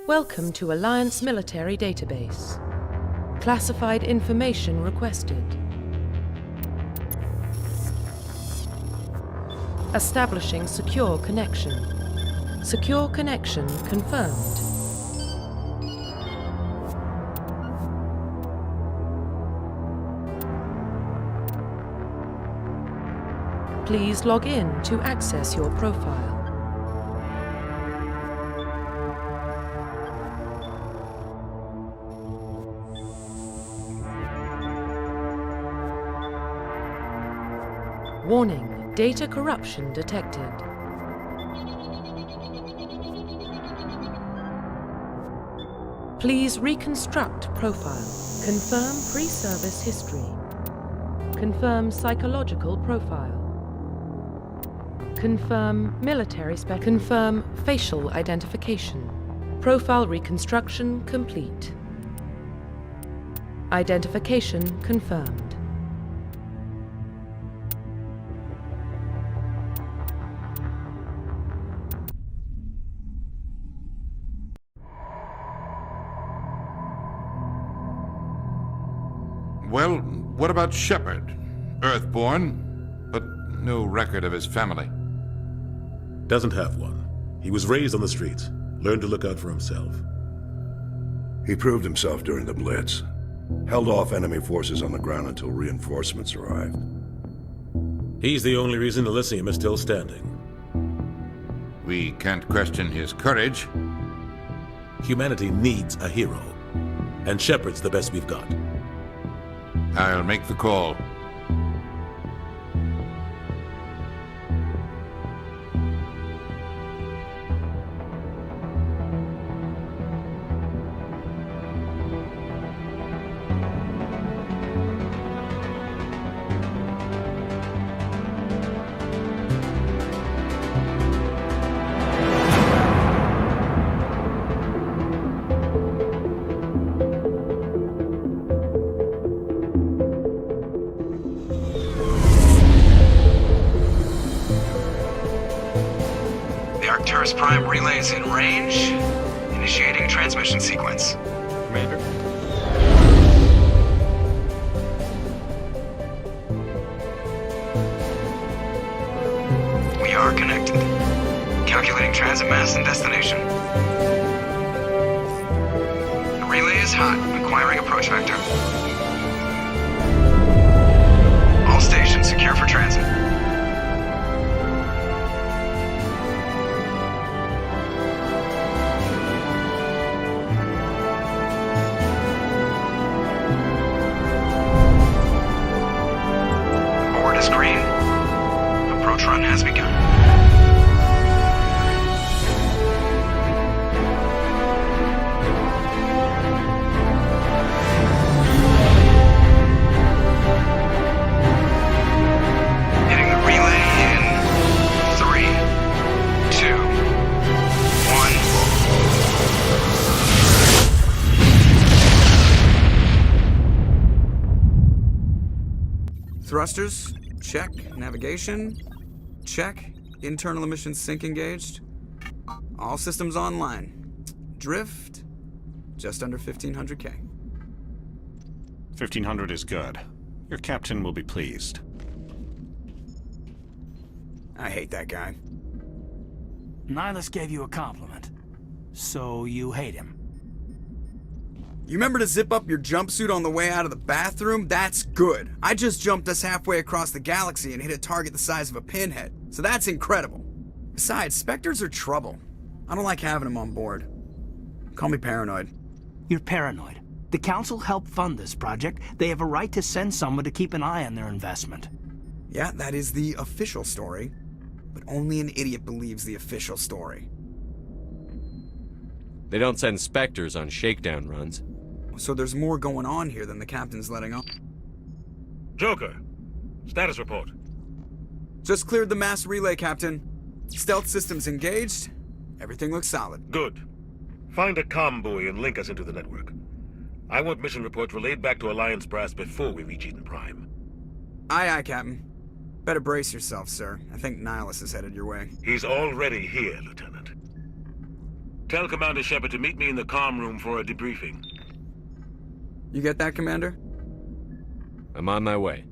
Welcome to Alliance Military Database. Classified information requested. Establishing secure connection. Secure connection confirmed. Please log in to access your profile. Warning, data corruption detected. Please reconstruct profile. Confirm pre-service history. Confirm psychological profile. Confirm military spec. Confirm facial identification. Profile reconstruction complete. Identification confirmed. Well, what about Shepard? Earthborn, but no record of his family. Doesn't have one. He was raised on the streets, learned to look out for himself. He proved himself during the Blitz. Held off enemy forces on the ground until reinforcements arrived. He's the only reason Elysium is still standing. We can't question his courage. Humanity needs a hero, and Shepard's the best we've got. I'll make the call. Prime relay is in range. Initiating transmission sequence. Commander? We are connected. Calculating transit mass and destination. The relay is hot, acquiring approach vector. All stations secure for transit. Green. Approach run has begun. Hitting the relay in 3, 2, 1. Thrusters. Check. Navigation. Check. Internal emissions sync engaged. All systems online. Drift. Just under 1,500K. 1,500 is good. Your captain will be pleased. I hate that guy. Nihilus gave you a compliment. So you hate him. You remember to zip up your jumpsuit on the way out of the bathroom? That's good. I just jumped us halfway across the galaxy and hit a target the size of a pinhead. So that's incredible. Besides, Spectres are trouble. I don't like having them on board. Call me paranoid. You're paranoid. The Council helped fund this project. They have a right to send someone to keep an eye on their investment. Yeah, that is the official story. But only an idiot believes the official story. They don't send Spectres on shakedown runs. So there's more going on here than the captain's letting on. Joker, status report. Just cleared the mass relay, Captain. Stealth systems engaged. Everything looks solid. Good. Find a comm buoy and link us into the network. I want mission reports relayed back to Alliance brass before we reach Eden Prime. Aye, aye, Captain. Better brace yourself, sir. I think Nihilus is headed your way. He's already here, Lieutenant. Tell Commander Shepard to meet me in the comm room for a debriefing. You get that, Commander? I'm on my way.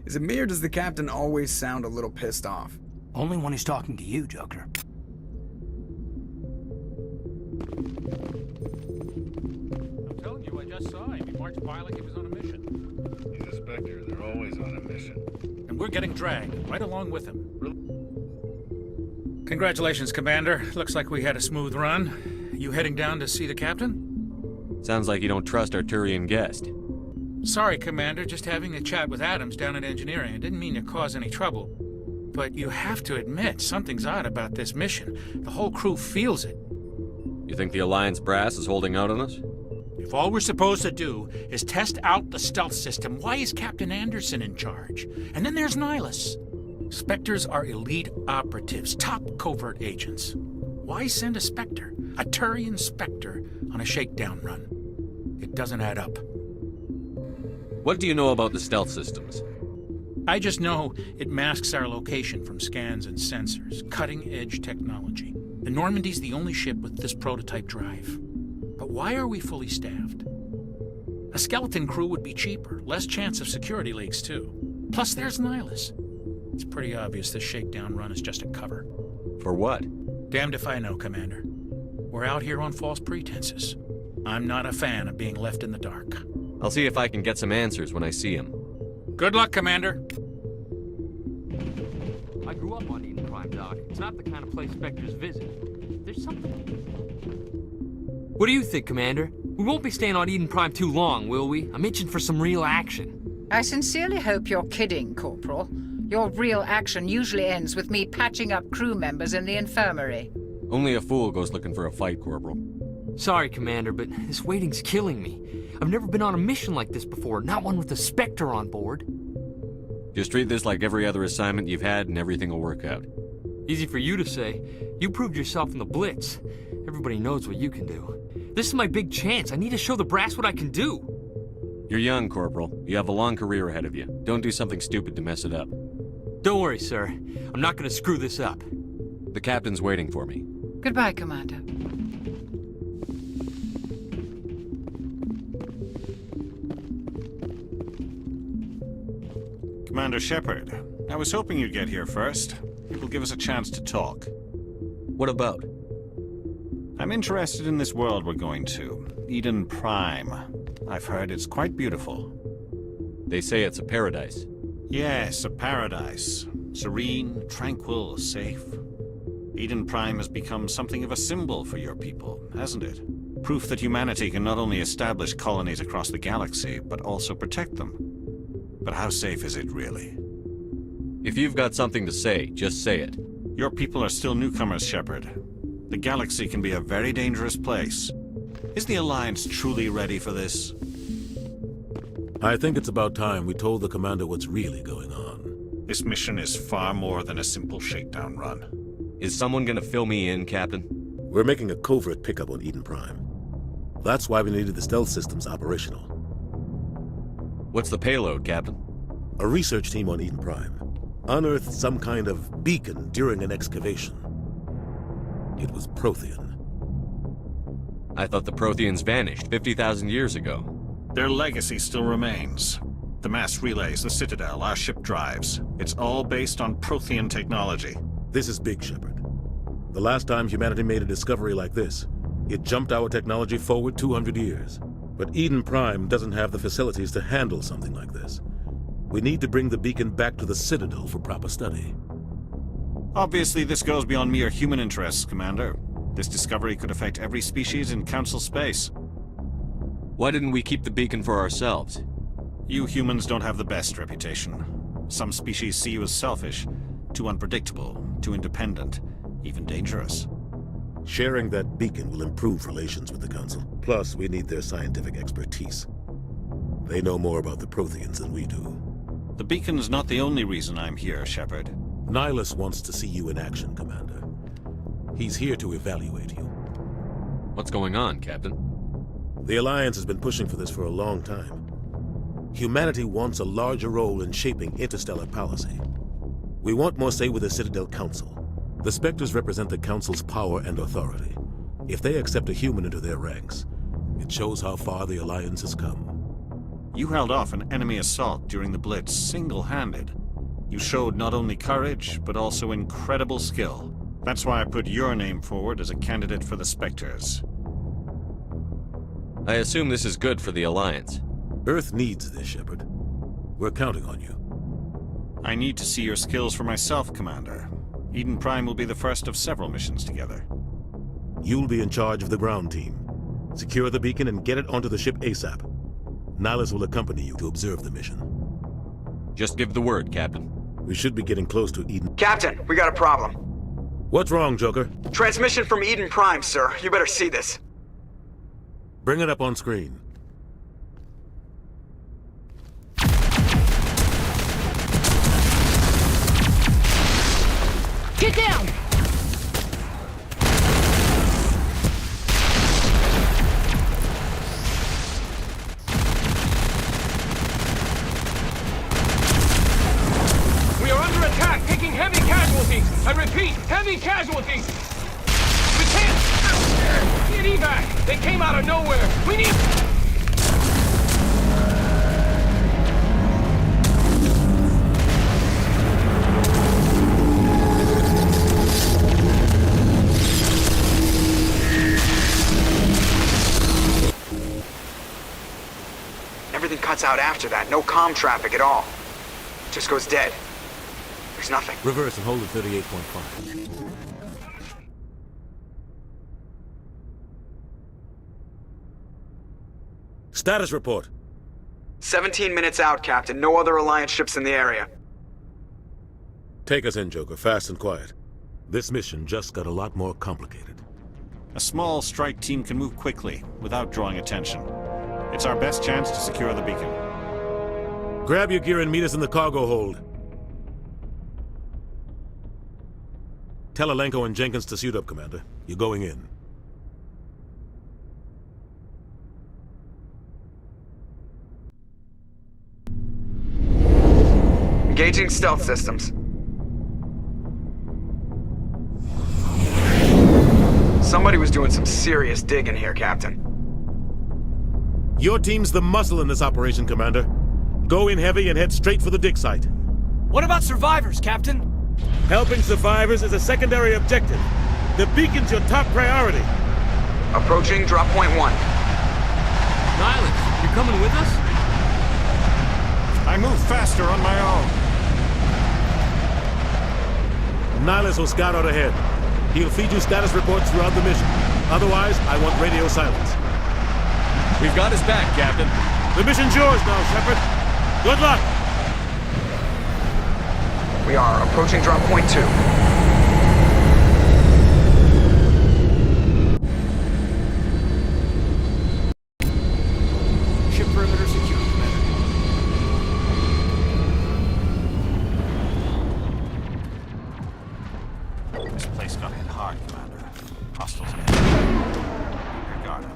Is it me or does the captain always sound a little pissed off? Only when he's talking to you, Joker. I'm telling you, I just saw him. He marched by like he was on a mission. He's a Spectre. They're always on a mission. And we're getting dragged, right along with him. Congratulations, Commander. Looks like we had a smooth run. You heading down to see the captain? Sounds like you don't trust our Turian guest. Sorry, Commander. Just having a chat with Adams down at engineering. I didn't mean to cause any trouble. But you have to admit, something's odd about this mission. The whole crew feels it. You think the Alliance brass is holding out on us? If all we're supposed to do is test out the stealth system, why is Captain Anderson in charge? And then there's Nihilus. Spectres are elite operatives, top covert agents. Why send a Spectre, a Turian Spectre, on a shakedown run? It doesn't add up. What do you know about the stealth systems? I just know it masks our location from scans and sensors. Cutting-edge technology. The Normandy's the only ship with this prototype drive. But why are we fully staffed? A skeleton crew would be cheaper, less chance of security leaks too. Plus there's Nihilus. It's pretty obvious this shakedown run is just a cover. For what? Damned if I know, Commander. We're out here on false pretenses. I'm not a fan of being left in the dark. I'll see if I can get some answers when I see him. Good luck, Commander. I grew up on Eden Prime, Doc. It's not the kind of place Spectres visit. There's something... What do you think, Commander? We won't be staying on Eden Prime too long, will we? I'm itching for some real action. I sincerely hope you're kidding, Corporal. Your real action usually ends with me patching up crew members in the infirmary. Only a fool goes looking for a fight, Corporal. Sorry, Commander, but this waiting's killing me. I've never been on a mission like this before, not one with a Spectre on board. Just treat this like every other assignment you've had and everything will work out. Easy for you to say. You proved yourself in the Blitz. Everybody knows what you can do. This is my big chance. I need to show the brass what I can do. You're young, Corporal. You have a long career ahead of you. Don't do something stupid to mess it up. Don't worry, sir. I'm not gonna screw this up. The captain's waiting for me. Goodbye, Commander. Commander Shepard, I was hoping you'd get here first. It will give us a chance to talk. What about? I'm interested in this world we're going to, Eden Prime. I've heard it's quite beautiful. They say it's a paradise. Yes, a paradise. Serene, tranquil, safe. Eden Prime has become something of a symbol for your people, hasn't it? Proof that humanity can not only establish colonies across the galaxy, but also protect them. But how safe is it really? If you've got something to say, just say it. Your people are still newcomers, Shepard. The galaxy can be a very dangerous place. Is the Alliance truly ready for this? I think it's about time we told the Commander what's really going on. This mission is far more than a simple shakedown run. Is someone gonna fill me in, Captain? We're making a covert pickup on Eden Prime. That's why we needed the stealth systems operational. What's the payload, Captain? A research team on Eden Prime unearthed some kind of beacon during an excavation. It was Prothean. I thought the Protheans vanished 50,000 years ago. Their legacy still remains. The mass relays, the Citadel, our ship drives. It's all based on Prothean technology. This is big, Shepard. The last time humanity made a discovery like this, it jumped our technology forward 200 years. But Eden Prime doesn't have the facilities to handle something like this. We need to bring the beacon back to the Citadel for proper study. Obviously, this goes beyond mere human interests, Commander. This discovery could affect every species in Council space. Why didn't we keep the beacon for ourselves? You humans don't have the best reputation. Some species see you as selfish, too unpredictable, too independent, even dangerous. Sharing that beacon will improve relations with the Council. Plus, we need their scientific expertise. They know more about the Protheans than we do. The beacon's not the only reason I'm here, Shepard. Nihilus wants to see you in action, Commander. He's here to evaluate you. What's going on, Captain? The Alliance has been pushing for this for a long time. Humanity wants a larger role in shaping interstellar policy. We want more say with the Citadel Council. The Spectres represent the Council's power and authority. If they accept a human into their ranks, it shows how far the Alliance has come. You held off an enemy assault during the Blitz single-handed. You showed not only courage, but also incredible skill. That's why I put your name forward as a candidate for the Spectres. I assume this is good for the Alliance. Earth needs this, Shepard. We're counting on you. I need to see your skills for myself, Commander. Eden Prime will be the first of several missions together. You'll be in charge of the ground team. Secure the beacon and get it onto the ship ASAP. Nihilus will accompany you to observe the mission. Just give the word, Captain. We should be getting close to Eden. Captain, we got a problem. What's wrong, Joker? Transmission from Eden Prime, sir. You better see this. Bring it up on screen. Get down! We are under attack, taking heavy casualties. I repeat, heavy casualties. We can't get evac. They came out of nowhere. We need... Everything cuts out after that. No comm traffic at all. Just goes dead. There's nothing. Reverse and hold at 38.5. Status report. 17 minutes out, Captain. No other Alliance ships in the area. Take us in, Joker, fast and quiet. This mission just got a lot more complicated. A small strike team can move quickly, without drawing attention. It's our best chance to secure the beacon. Grab your gear and meet us in the cargo hold. Tell Alenko and Jenkins to suit up, Commander. You're going in. Engaging stealth systems. Somebody was doing some serious digging here, Captain. Your team's the muscle in this operation, Commander. Go in heavy and head straight for the dig site. What about survivors, Captain? Helping survivors is a secondary objective. The beacon's your top priority. Approaching drop point 1. Nihilus, you're coming with us? I move faster on my own. Nihilus will scout out ahead. He'll feed you status reports throughout the mission. Otherwise, I want radio silence. We've got his back, Captain. The mission's yours now, Shepard. Good luck! We are approaching drop point 2. Ship perimeter secure, Commander. This place got hit hard, Commander. Hostiles ahead. Keep your guard up.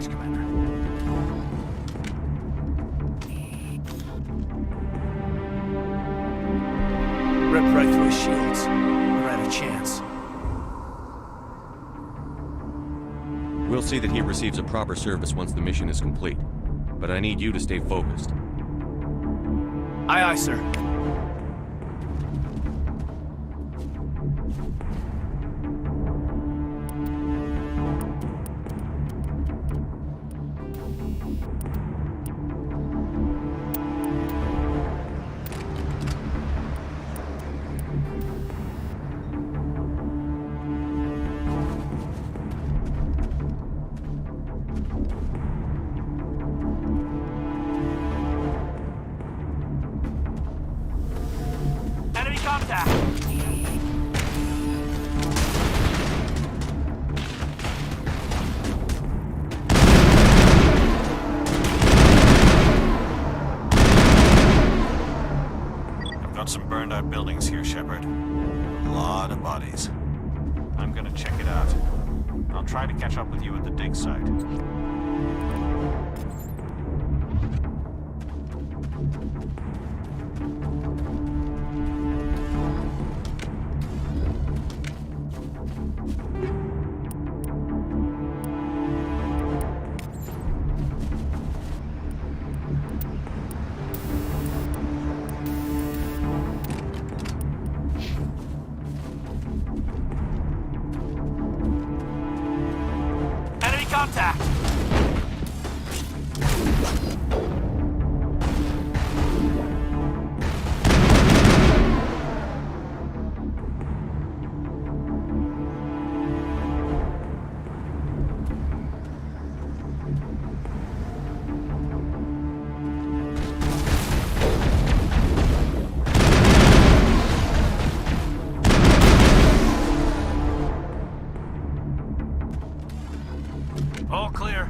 Thanks, Commander. Ripped right through his shields. Never had a chance. We'll see that he receives a proper service once the mission is complete. But I need you to stay focused. Aye, aye, sir. Enemy contact! I've got some burned out buildings here, Shepard. A lot of bodies. I'm gonna check it out. I'll try to catch up with you at the dig site. Enemy contact! All clear.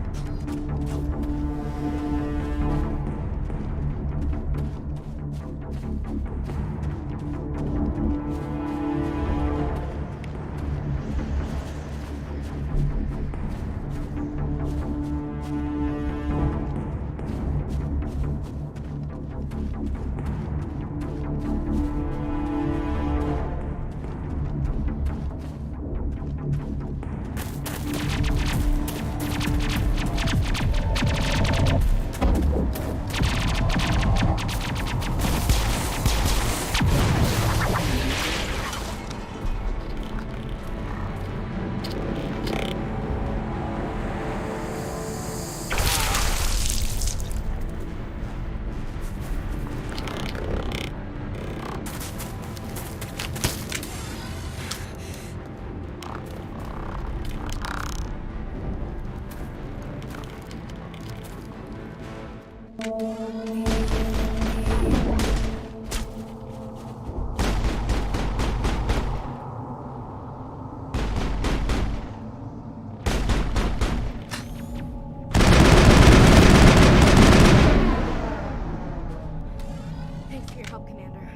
Thanks for your help, Commander.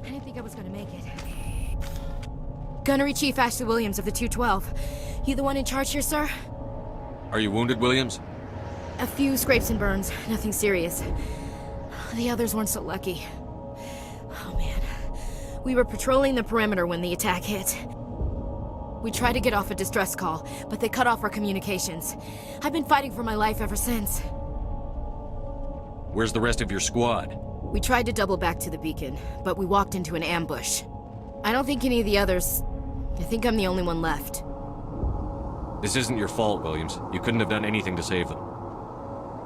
I didn't think I was gonna make it. Gunnery Chief Ashley Williams of the 212. You the one in charge here, sir? Are you wounded, Williams? A few scrapes and burns, nothing serious. The others weren't so lucky. Oh man. We were patrolling the perimeter when the attack hit. We tried to get off a distress call, but they cut off our communications. I've been fighting for my life ever since. Where's the rest of your squad? We tried to double back to the beacon, but we walked into an ambush. I don't think any of the others... I think I'm the only one left. This isn't your fault, Williams. You couldn't have done anything to save them.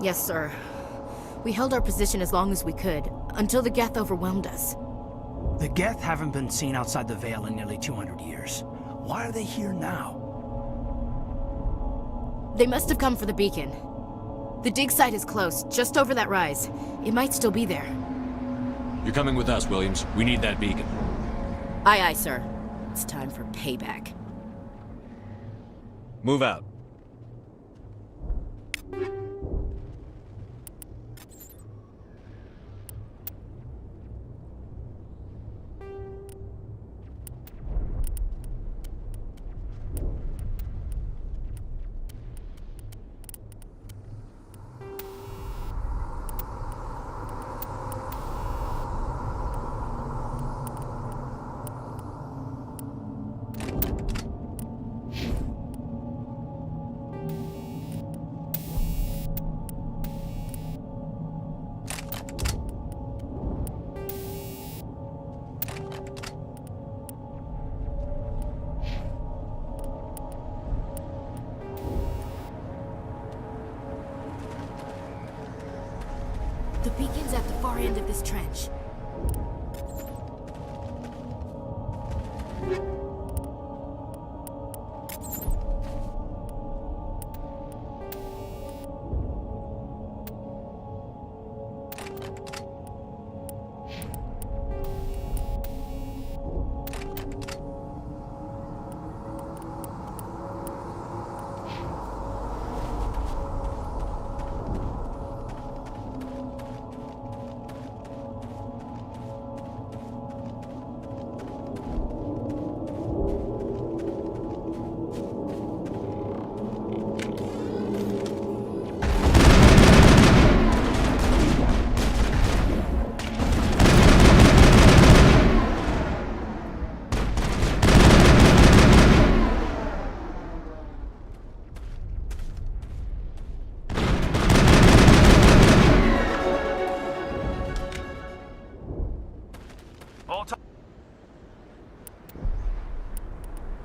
Yes, sir. We held our position as long as we could, until the Geth overwhelmed us. The Geth haven't been seen outside the Veil in nearly 200 years. Why are they here now? They must have come for the beacon. The dig site is close, just over that rise. It might still be there. You're coming with us, Williams. We need that beacon. Aye, aye, sir. It's time for payback. Move out. far end of this trench.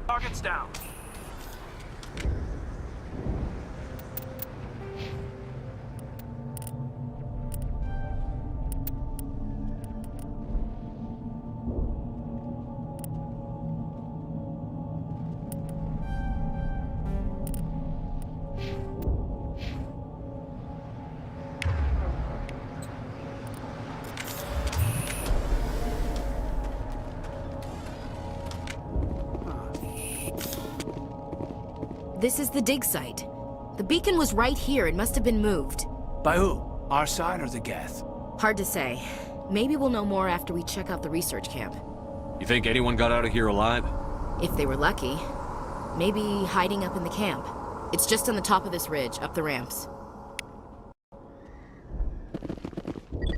Targets down. This is the dig site. The beacon was right here. It must have been moved. By who? Our side or the Geth? Hard to say. Maybe we'll know more after we check out the research camp. You think anyone got out of here alive? If they were lucky. Maybe hiding up in the camp. It's just on the top of this ridge, up the ramps.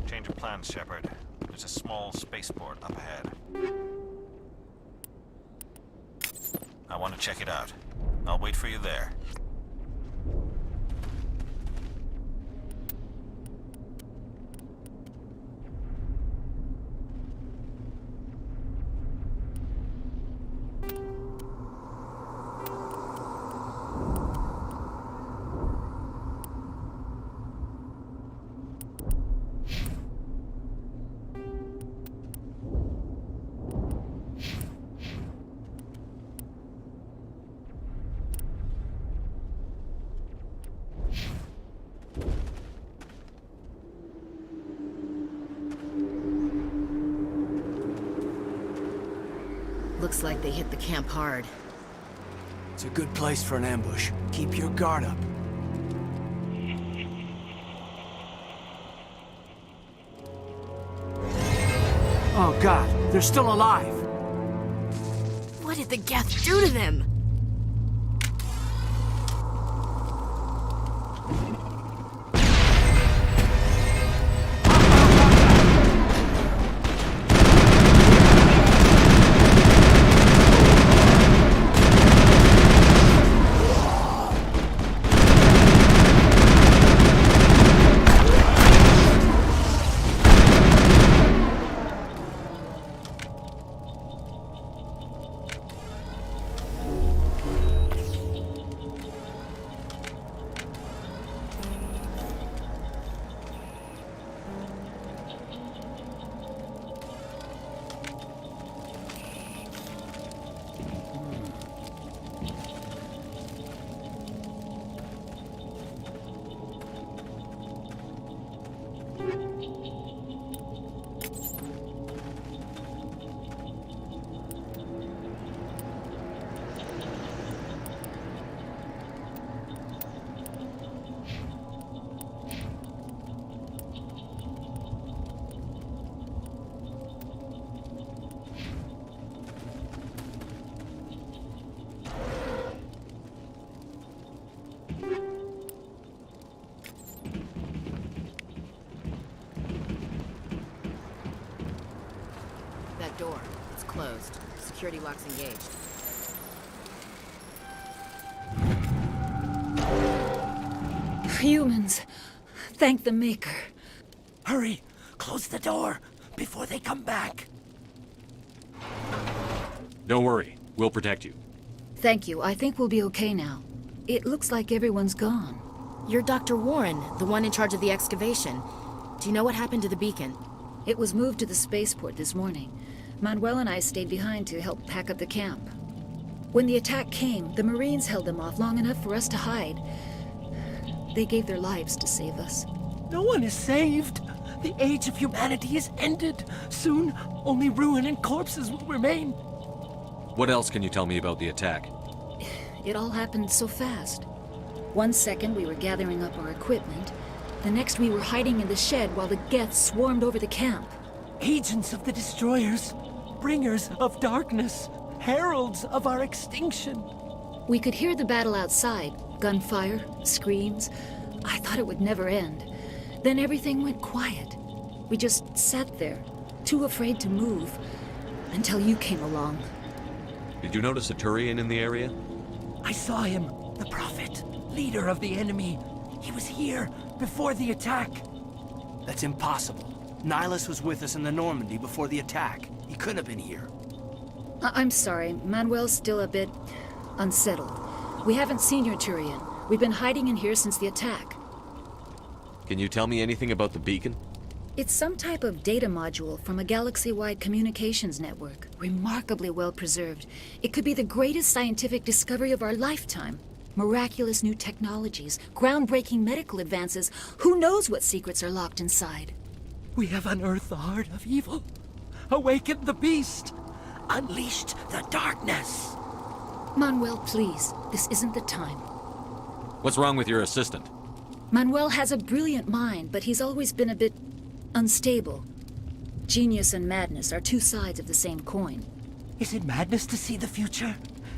Change of plans, Shepard. There's a small spaceport up ahead. I want to check it out. I'll wait for you there. Looks like they hit the camp hard. It's a good place for an ambush. Keep your guard up. Oh God, they're still alive! What did the Geth do to them? That door, it's closed. Security lock's engaged. Humans, thank the Maker. Hurry! Close the door before they come back. Don't worry. We'll protect you. Thank you. I think we'll be okay now. It looks like everyone's gone. You're Dr. Warren, the one in charge of the excavation. Do you know what happened to the beacon? It was moved to the spaceport this morning. Manuel and I stayed behind to help pack up the camp. When the attack came, the Marines held them off long enough for us to hide. They gave their lives to save us. No one is saved. The age of humanity is ended. Soon, only ruin and corpses will remain. What else can you tell me about the attack? It all happened so fast. 1 second we were gathering up our equipment. The next we were hiding in the shed while the Geth swarmed over the camp. Agents of the destroyers, bringers of darkness, heralds of our extinction. We could hear the battle outside. Gunfire, screams. I thought it would never end. Then everything went quiet. We just sat there, too afraid to move, until you came along. Did you notice a Turian in the area? I saw him, the Prophet, leader of the enemy. He was here before the attack. That's impossible. Nihilus was with us in the Normandy before the attack. He couldn't have been here. I'm sorry, Manuel's still a bit unsettled. We haven't seen your Turian. We've been hiding in here since the attack. Can you tell me anything about the beacon? It's some type of data module from a galaxy-wide communications network. Remarkably well preserved. It could be the greatest scientific discovery of our lifetime. Miraculous new technologies, groundbreaking medical advances. Who knows what secrets are locked inside? We have unearthed the heart of evil, awakened the beast, unleashed the darkness. Manuel, please. This isn't the time. What's wrong with your assistant? Manuel has a brilliant mind, but he's always been a bit unstable. Genius and madness are two sides of the same coin. Is it madness to see the future?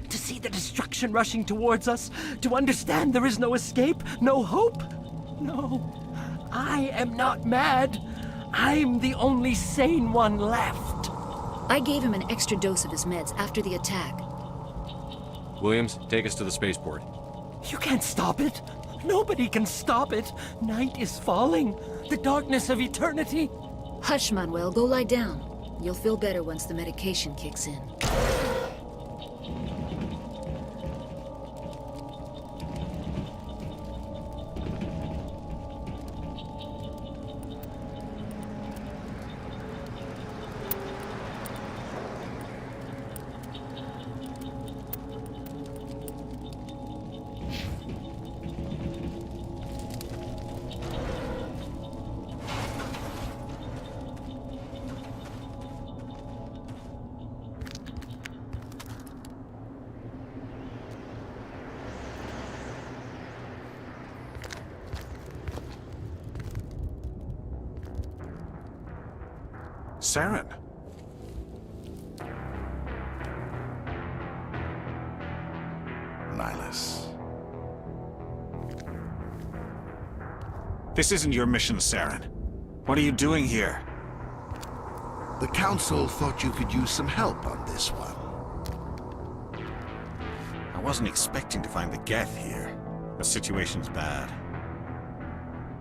To see the destruction rushing towards us? To understand there is no escape? No hope? No. I am not mad. I'm the only sane one left. I gave him an extra dose of his meds after the attack. Williams, take us to the spaceport. You can't stop it. Nobody can stop it. Night is falling. The darkness of eternity. Hush, Manuel. Go lie down. You'll feel better once the medication kicks in. Saren. Nihilus. This isn't your mission, Saren. What are you doing here? The Council thought you could use some help on this one. I wasn't expecting to find the Geth here. The situation's bad.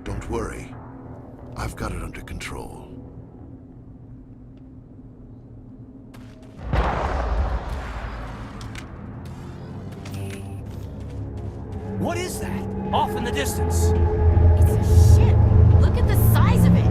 Don't worry. I've got it under control. What is that? Off in the distance. It's a ship. Look at the size of it.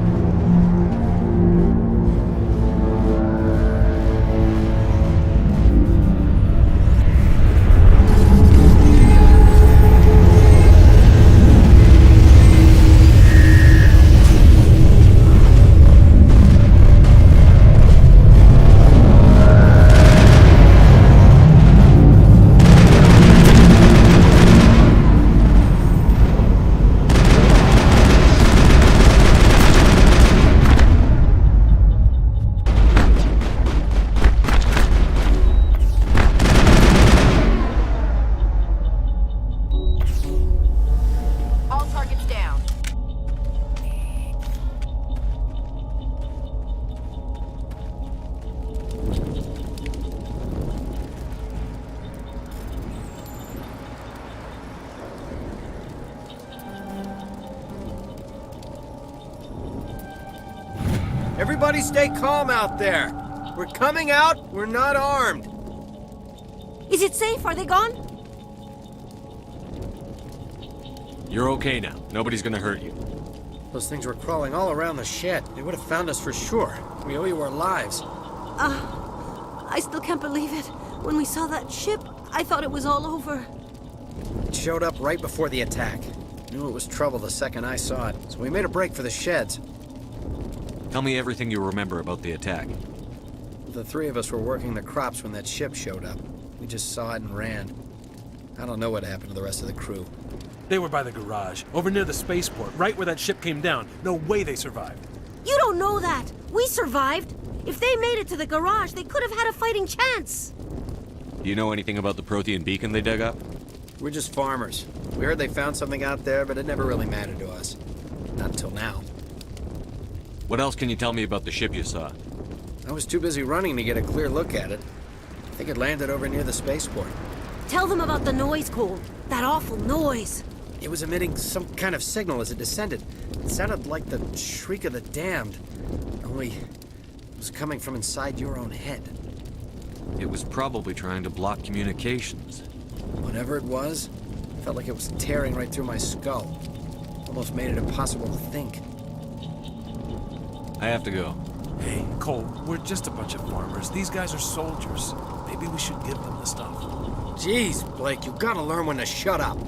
Everybody stay calm out there. We're coming out, we're not armed. Is it safe? Are they gone? You're okay now. Nobody's gonna hurt you. Those things were crawling all around the shed. They would have found us for sure. We owe you our lives. I still can't believe it. When we saw that ship, I thought it was all over. It showed up right before the attack. Knew it was trouble the second I saw it, so we made a break for the sheds. Tell me everything you remember about the attack. The three of us were working the crops when that ship showed up. We just saw it and ran. I don't know what happened to the rest of the crew. They were by the garage, over near the spaceport, right where that ship came down. No way they survived. You don't know that. We survived. If they made it to the garage, they could have had a fighting chance. Do you know anything about the Prothean beacon they dug up? We're just farmers. We heard they found something out there, but it never really mattered to us. Not until now. What else can you tell me about the ship you saw? I was too busy running to get a clear look at it. I think it landed over near the spaceport. Tell them about the noise, Cole. That awful noise. It was emitting some kind of signal as it descended. It sounded like the shriek of the damned. Only it was coming from inside your own head. It was probably trying to block communications. Whatever it was, it felt like it was tearing right through my skull. Almost made it impossible to think. I have to go. Hey, Cole, we're just a bunch of farmers. These guys are soldiers. Maybe we should give them the stuff. Jeez, Blake, you gotta learn when to shut up.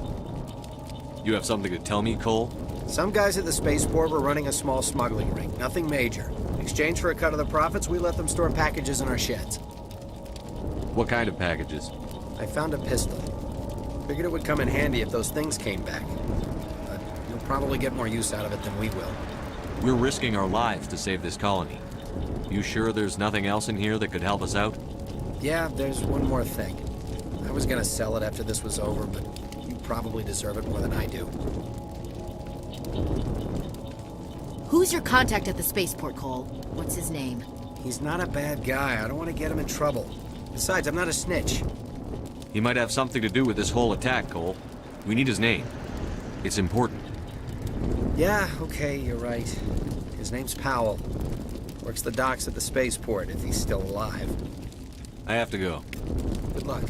You have something to tell me, Cole? Some guys at the spaceport were running a small smuggling ring, nothing major. In exchange for a cut of the profits, we let them store packages in our sheds. What kind of packages? I found a pistol. Figured it would come in handy if those things came back. But you'll probably get more use out of it than we will. We're risking our lives to save this colony. You sure there's nothing else in here that could help us out? Yeah, there's one more thing. I was gonna sell it after this was over, but you probably deserve it more than I do. Who's your contact at the spaceport, Cole? What's his name? He's not a bad guy. I don't want to get him in trouble. Besides, I'm not a snitch. He might have something to do with this whole attack, Cole. We need his name. It's important. Yeah, okay, you're right. His name's Powell. Works the docks at the spaceport, if he's still alive. I have to go. Good luck.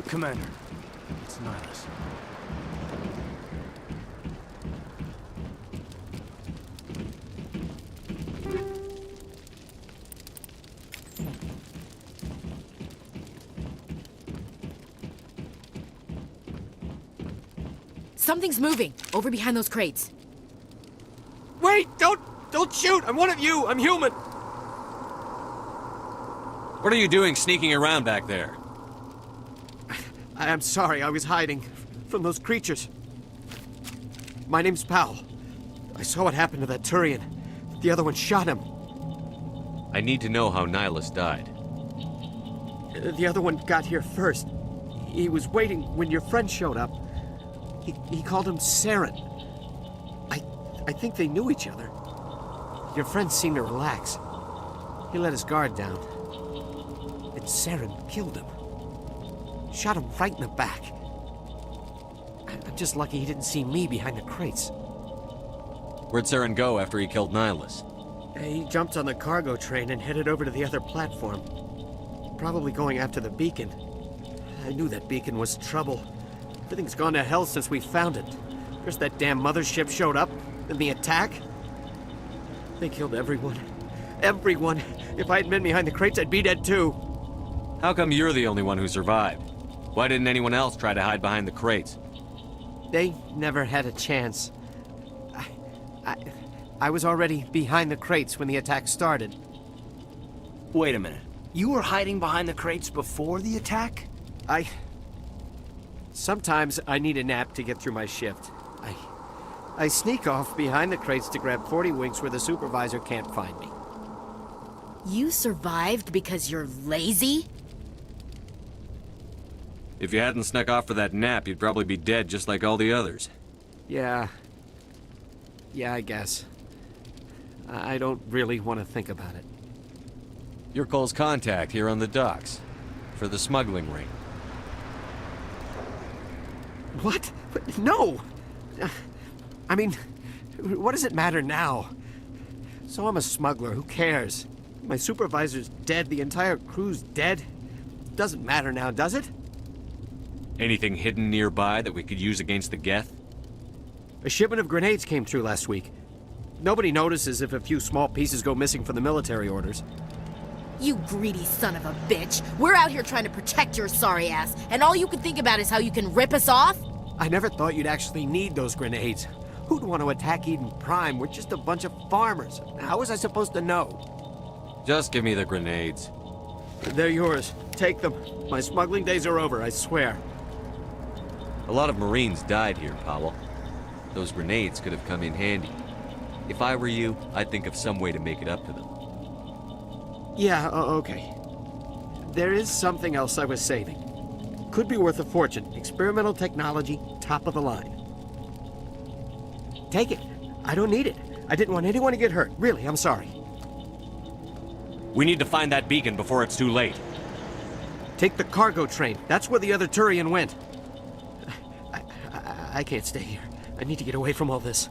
Commander, it's Nihilus. Something's moving, over behind those crates. Wait! Don't shoot! I'm one of you! I'm human! What are you doing sneaking around back there? I'm sorry, I was hiding from those creatures. My name's Powell. I saw what happened to that Turian. The other one shot him. I need to know how Nihilus died. The other one got here first. He was waiting when your friend showed up. He called him Saren. I think they knew each other. Your friend seemed to relax. He let his guard down. And Saren killed him. Shot him right in the back. I'm just lucky he didn't see me behind the crates. Where'd Saren go after he killed Nihilus? He jumped on the cargo train and headed over to the other platform. Probably going after the beacon. I knew that beacon was trouble. Everything's gone to hell since we found it. First that damn mothership showed up, then the attack. They killed everyone. Everyone. If I hadn't been behind the crates, I'd be dead too. How come you're the only one who survived? Why didn't anyone else try to hide behind the crates? They never had a chance. I was already behind the crates when the attack started. Wait a minute. You were hiding behind the crates before the attack? Sometimes I need a nap to get through my shift. I sneak off behind the crates to grab 40 winks where the supervisor can't find me. You survived because you're lazy? If you hadn't snuck off for that nap, you'd probably be dead just like all the others. Yeah, I guess. I don't really want to think about it. You're Cole's contact here on the docks. For the smuggling ring. What? No! I mean, what does it matter now? So I'm a smuggler, who cares? My supervisor's dead, the entire crew's dead. Doesn't matter now, does it? Anything hidden nearby that we could use against the Geth? A shipment of grenades came through last week. Nobody notices if a few small pieces go missing from the military orders. You greedy son of a bitch. We're out here trying to protect your sorry ass, and all you can think about is how you can rip us off? I never thought you'd actually need those grenades. Who'd want to attack Eden Prime? We're just a bunch of farmers. How was I supposed to know? Just give me the grenades. They're yours. Take them. My smuggling days are over, I swear. A lot of Marines died here, Powell. Those grenades could have come in handy. If I were you, I'd think of some way to make it up to them. Yeah, okay. There is something else I was saving. Could be worth a fortune. Experimental technology, top of the line. Take it. I don't need it. I didn't want anyone to get hurt. Really, I'm sorry. We need to find that beacon before it's too late. Take the cargo train. That's where the other Turian went. I can't stay here. I need to get away from all this.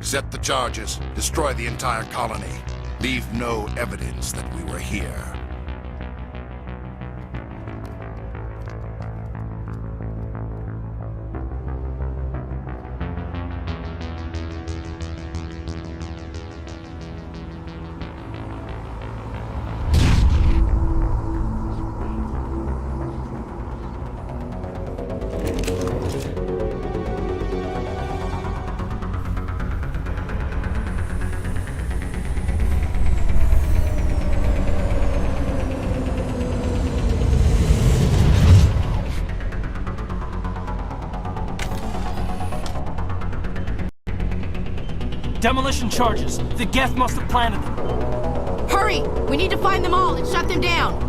Set the charges. Destroy the entire colony. Leave no evidence that we were here. Demolition charges. The Geth must have planted them. Hurry! We need to find them all and shut them down!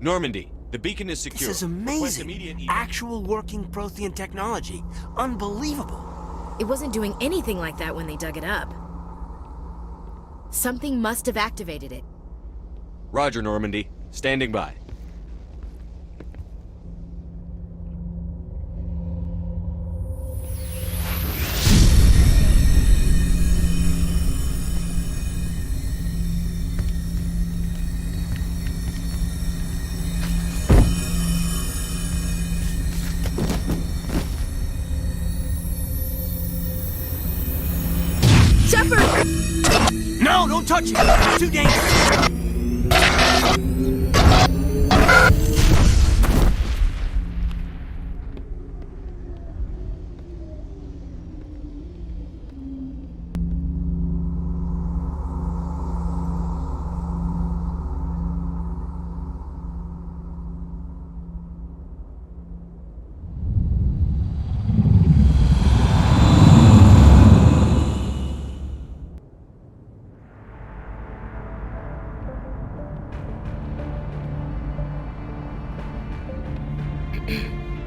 Normandy, the beacon is secure. This is Request amazing. immediate Actual working Prothean technology. Unbelievable. It wasn't doing anything like that when they dug it up. Something must have activated it. Roger, Normandy. Standing by. Shepard! No, don't touch it! It's too dangerous!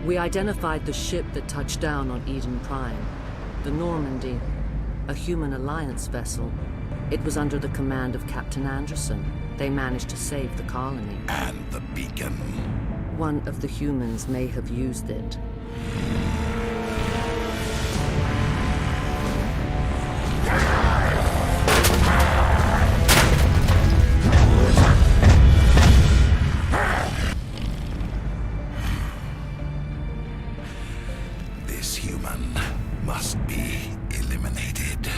We identified the ship that touched down on Eden Prime. The Normandy, a human alliance vessel. It was under the command of Captain Anderson. They managed to save the colony. And the beacon. One of the humans may have used it. This human must be eliminated.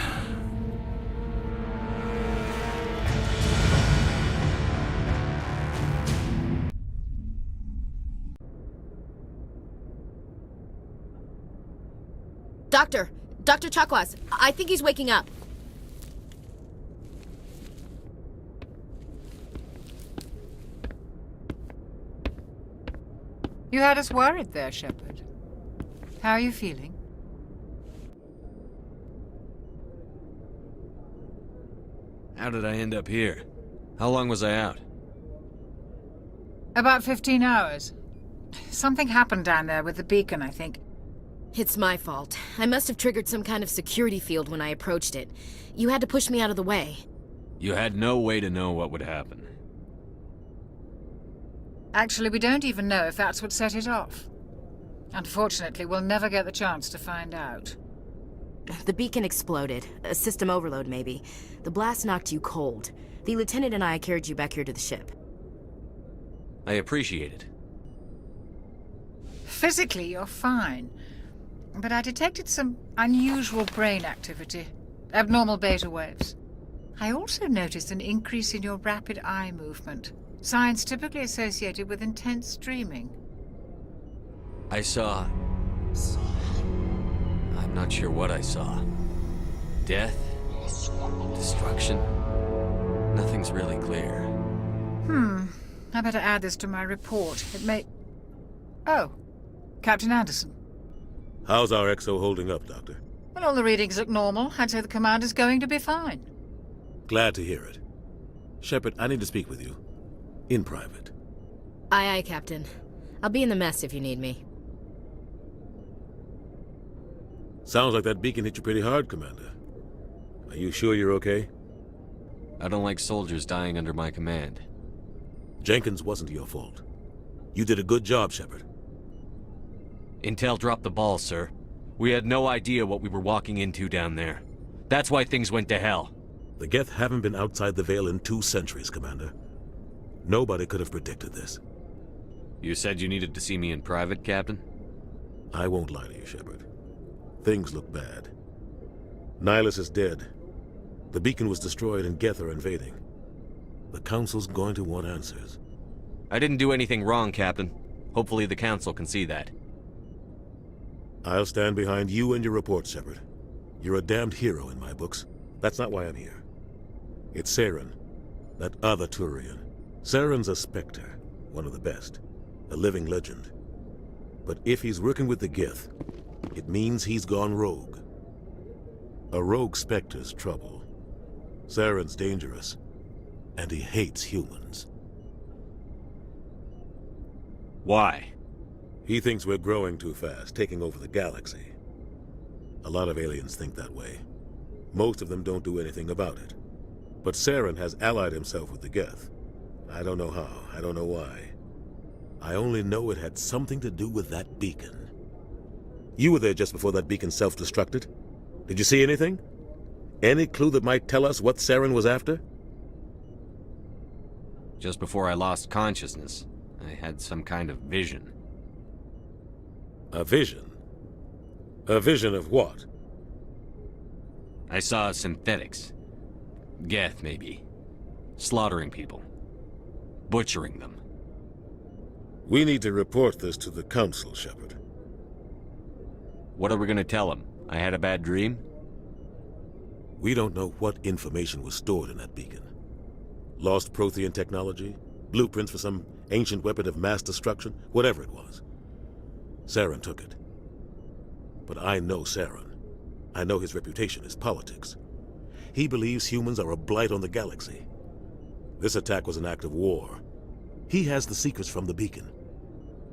Dr. Chakwas, I think he's waking up. You had us worried there, Shepard. How are you feeling? How did I end up here? How long was I out? About 15 hours. Something happened down there with the beacon, I think. It's my fault. I must have triggered some kind of security field when I approached it. You had to push me out of the way. You had no way to know what would happen. Actually, we don't even know if that's what set it off. Unfortunately, we'll never get the chance to find out. The beacon exploded. A system overload, maybe. The blast knocked you cold. The lieutenant and I carried you back here to the ship. I appreciate it. Physically, you're fine. But I detected some unusual brain activity. Abnormal beta waves. I also noticed an increase in your rapid eye movement. Signs typically associated with intense dreaming. I saw... I'm not sure what I saw. Death? Destruction? Nothing's really clear. I better add this to my report. It may... Oh, Captain Anderson. How's our XO holding up, Doctor? Well, all the readings look normal. I'd say the commander's going to be fine. Glad to hear it. Shepard, I need to speak with you. In private. Aye, aye, Captain. I'll be in the mess if you need me. Sounds like that beacon hit you pretty hard, Commander. Are you sure you're okay? I don't like soldiers dying under my command. Jenkins wasn't your fault. You did a good job, Shepard. Intel dropped the ball, sir. We had no idea what we were walking into down there. That's why things went to hell. The Geth haven't been outside the Veil in 2 centuries, Commander. Nobody could have predicted this. You said you needed to see me in private, Captain? I won't lie to you, Shepard. Things look bad. Nihilus is dead. The beacon was destroyed and Geth are invading. The Council's going to want answers. I didn't do anything wrong, Captain. Hopefully the Council can see that. I'll stand behind you and your report, Shepard. You're a damned hero in my books. That's not why I'm here. It's Saren, that other Turian. Saren's a Spectre, one of the best. A living legend. But if he's working with the Geth, it means he's gone rogue. A rogue Spectre's trouble. Saren's dangerous, and he hates humans. Why? He thinks we're growing too fast, taking over the galaxy. A lot of aliens think that way. Most of them don't do anything about it. But Saren has allied himself with the Geth. I don't know how, I don't know why. I only know it had something to do with that beacon. You were there just before that beacon self-destructed. Did you see anything? Any clue that might tell us what Saren was after? Just before I lost consciousness, I had some kind of vision. A vision? A vision of what? I saw synthetics. Geth, maybe. Slaughtering people. Butchering them. We need to report this to the Council, Shepard. What are we gonna tell them? I had a bad dream? We don't know what information was stored in that beacon. Lost Prothean technology? Blueprints for some ancient weapon of mass destruction? Whatever it was. Saren took it. But I know Saren. I know his reputation is politics. He believes humans are a blight on the galaxy. This attack was an act of war. He has the secrets from the beacon.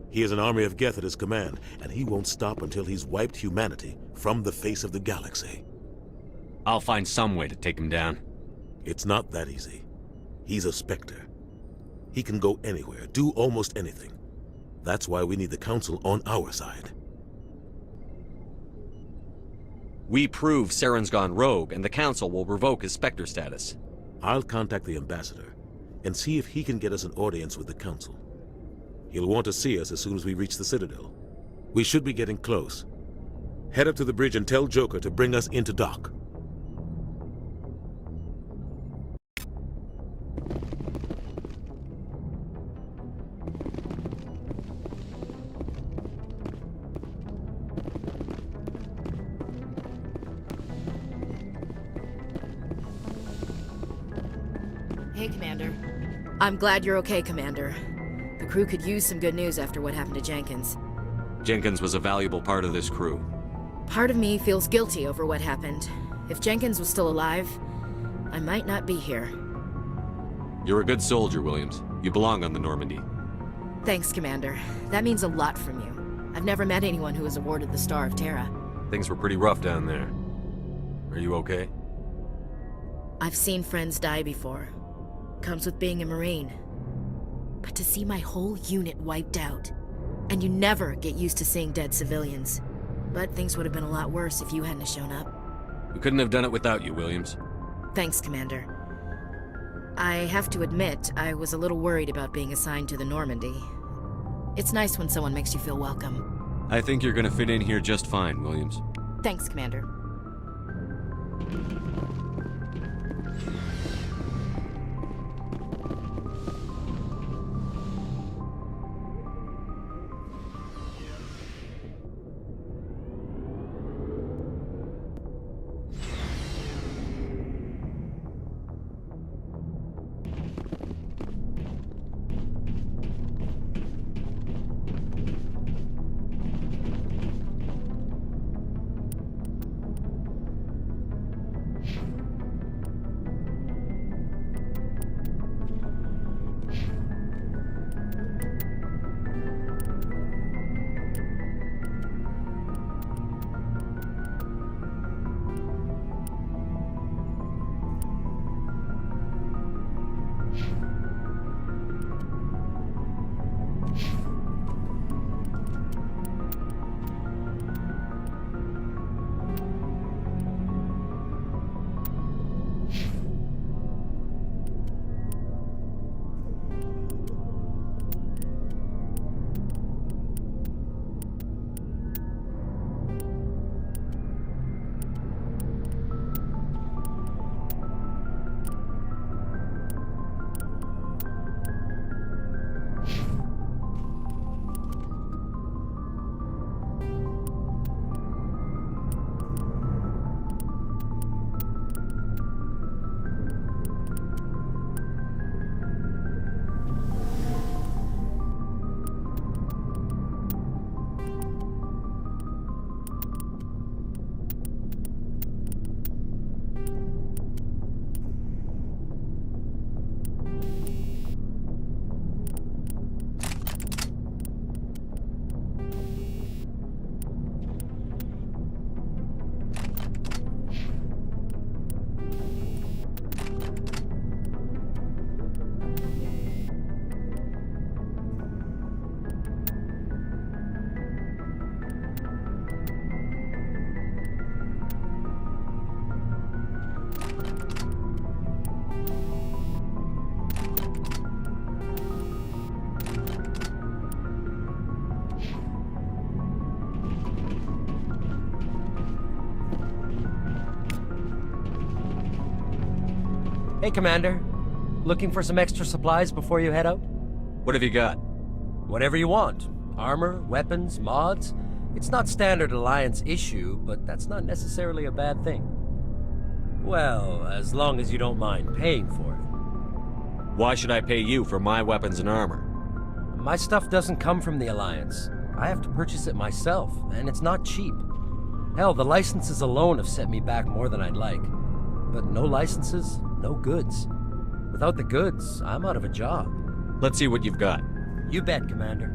He has an army of Geth at his command, and he won't stop until he's wiped humanity from the face of the galaxy. I'll find some way to take him down. It's not that easy. He's a Spectre. He can go anywhere, do almost anything. That's why we need the Council on our side. We prove Saren's gone rogue, and the Council will revoke his Spectre status. I'll contact the Ambassador and see if he can get us an audience with the Council. He'll want to see us as soon as we reach the Citadel. We should be getting close. Head up to the bridge and tell Joker to bring us into dock. Hey, Commander. I'm glad you're okay, Commander. The crew could use some good news after what happened to Jenkins. Jenkins was a valuable part of this crew. Part of me feels guilty over what happened. If Jenkins was still alive, I might not be here. You're a good soldier, Williams. You belong on the Normandy. Thanks, Commander. That means a lot from you. I've never met anyone who was awarded the Star of Terra. Things were pretty rough down there. Are you okay? I've seen friends die before. Comes with being a Marine. But to see my whole unit wiped out, and you never get used to seeing dead civilians. But things would have been a lot worse if you hadn't shown up. We couldn't have done it without you, Williams. Thanks, Commander. I have to admit, I was a little worried about being assigned to the Normandy. It's nice when someone makes you feel welcome. I think you're gonna fit in here just fine, Williams. Thanks, Commander. Hey, Commander. Looking for some extra supplies before you head out? What have you got? Whatever you want. Armor, weapons, mods. It's not standard Alliance issue, but that's not necessarily a bad thing. Well, as long as you don't mind paying for it. Why should I pay you for my weapons and armor? My stuff doesn't come from the Alliance. I have to purchase it myself, and it's not cheap. Hell, the licenses alone have set me back more than I'd like. But no licenses, no goods. Without the goods, I'm out of a job. Let's see what you've got. You bet, Commander.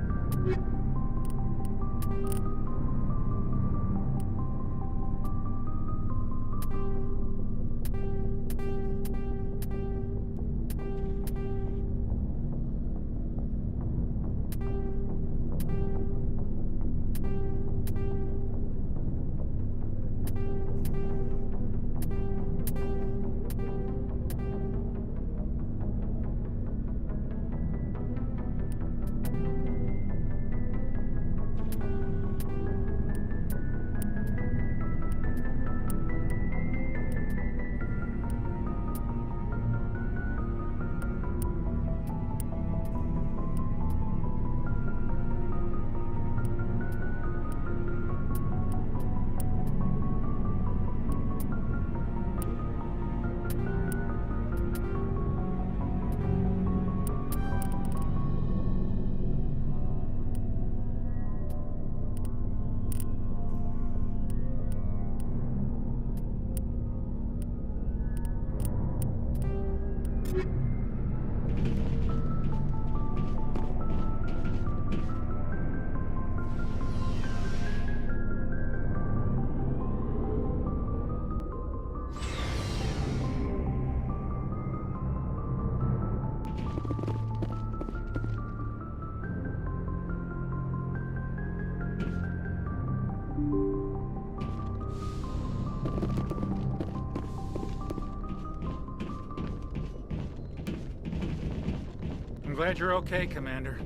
I'm glad you're okay, Commander.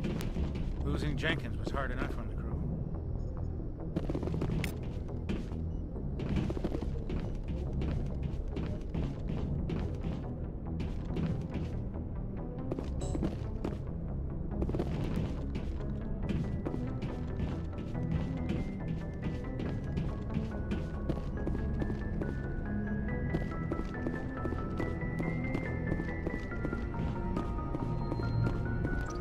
Losing Jenkins was hard enough on the crew.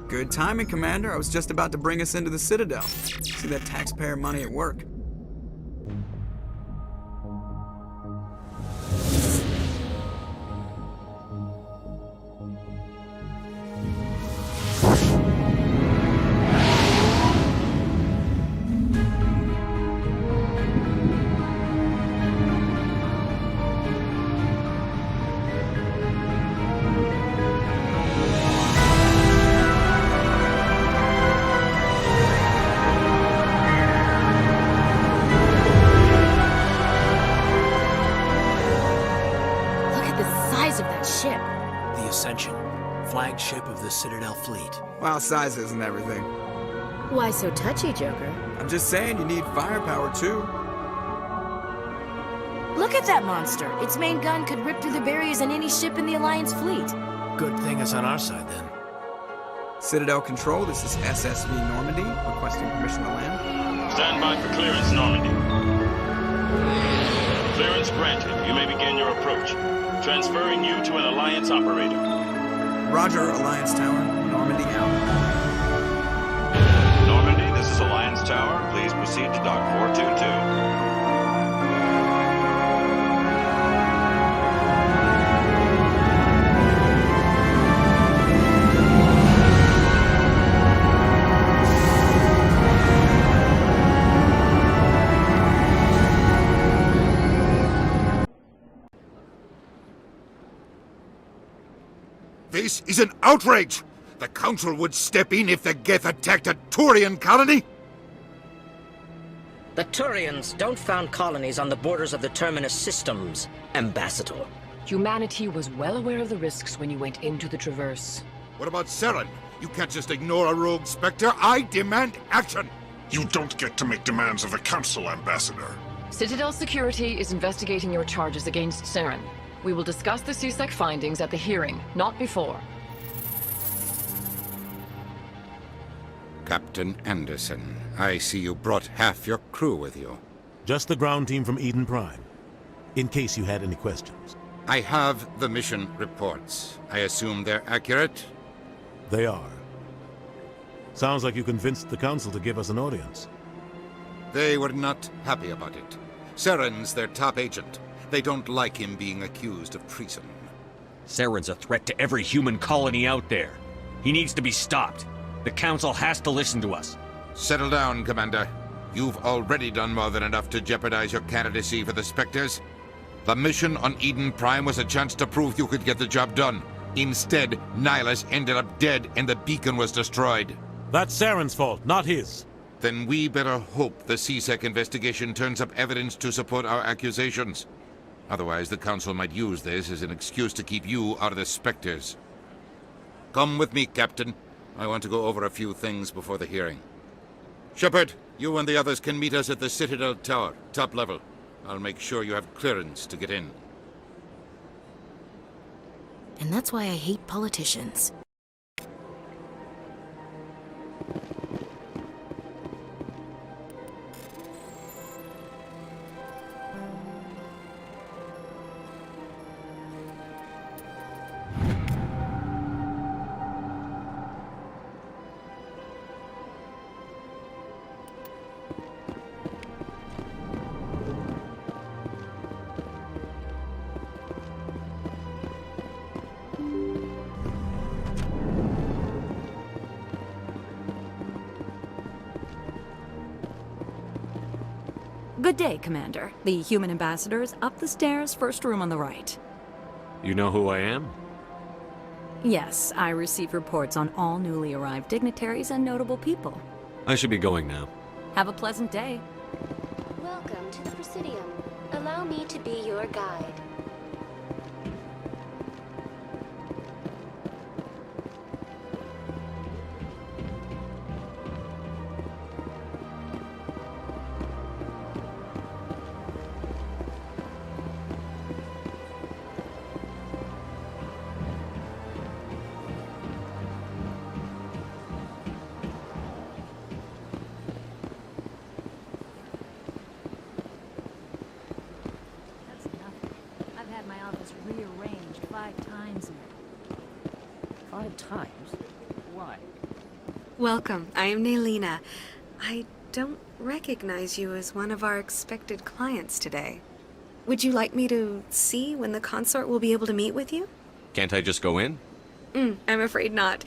Good timing, Commander. I was just about to bring us into the Citadel. See that taxpayer money at work. Flagship of the Citadel fleet. Well, size isn't everything. Why so touchy, Joker? I'm just saying you need firepower, too. Look at that monster. Its main gun could rip through the barriers in any ship in the Alliance fleet. Good thing it's on our side, then. Citadel Control, this is SSV Normandy, requesting permission to land. Stand by for clearance, Normandy. Clearance granted. You may begin your approach. Transferring you to an Alliance operator. Roger, Alliance Tower. Normandy out. Normandy, this is Alliance Tower. Please proceed to Dock 422. This is an outrage! The Council would step in if the Geth attacked a Turian colony? The Turians don't found colonies on the borders of the Terminus systems, Ambassador. Humanity was well aware of the risks when you went into the Traverse. What about Saren? You can't just ignore a rogue Spectre. I demand action! You don't get to make demands of the Council, Ambassador. Citadel Security is investigating your charges against Saren. We will discuss the CSEC findings at the hearing, not before. Captain Anderson, I see you brought half your crew with you. Just the ground team from Eden Prime, in case you had any questions. I have the mission reports. I assume they're accurate? They are. Sounds like you convinced the Council to give us an audience. They were not happy about it. Saren's their top agent. They don't like him being accused of treason. Saren's a threat to every human colony out there. He needs to be stopped. The Council has to listen to us. Settle down, Commander. You've already done more than enough to jeopardize your candidacy for the Spectres. The mission on Eden Prime was a chance to prove you could get the job done. Instead, Nihilus ended up dead and the beacon was destroyed. That's Saren's fault, not his. Then we better hope the CSEC investigation turns up evidence to support our accusations. Otherwise, the Council might use this as an excuse to keep you out of the Spectres. Come with me, Captain. I want to go over a few things before the hearing. Shepard, you and the others can meet us at the Citadel Tower, top level. I'll make sure you have clearance to get in. And that's why I hate politicians. Good day, Commander. The human ambassador is up the stairs, first room on the right. You know who I am? Yes, I receive reports on all newly arrived dignitaries and notable people. I should be going now. Have a pleasant day. Welcome to the Presidium. Allow me to be your guide. Rearranged 5 times. 5 times? Why? Welcome. I am Naylina. I don't recognize you as one of our expected clients today. Would you like me to see when the consort will be able to meet with you? Can't I just go in? I'm afraid not.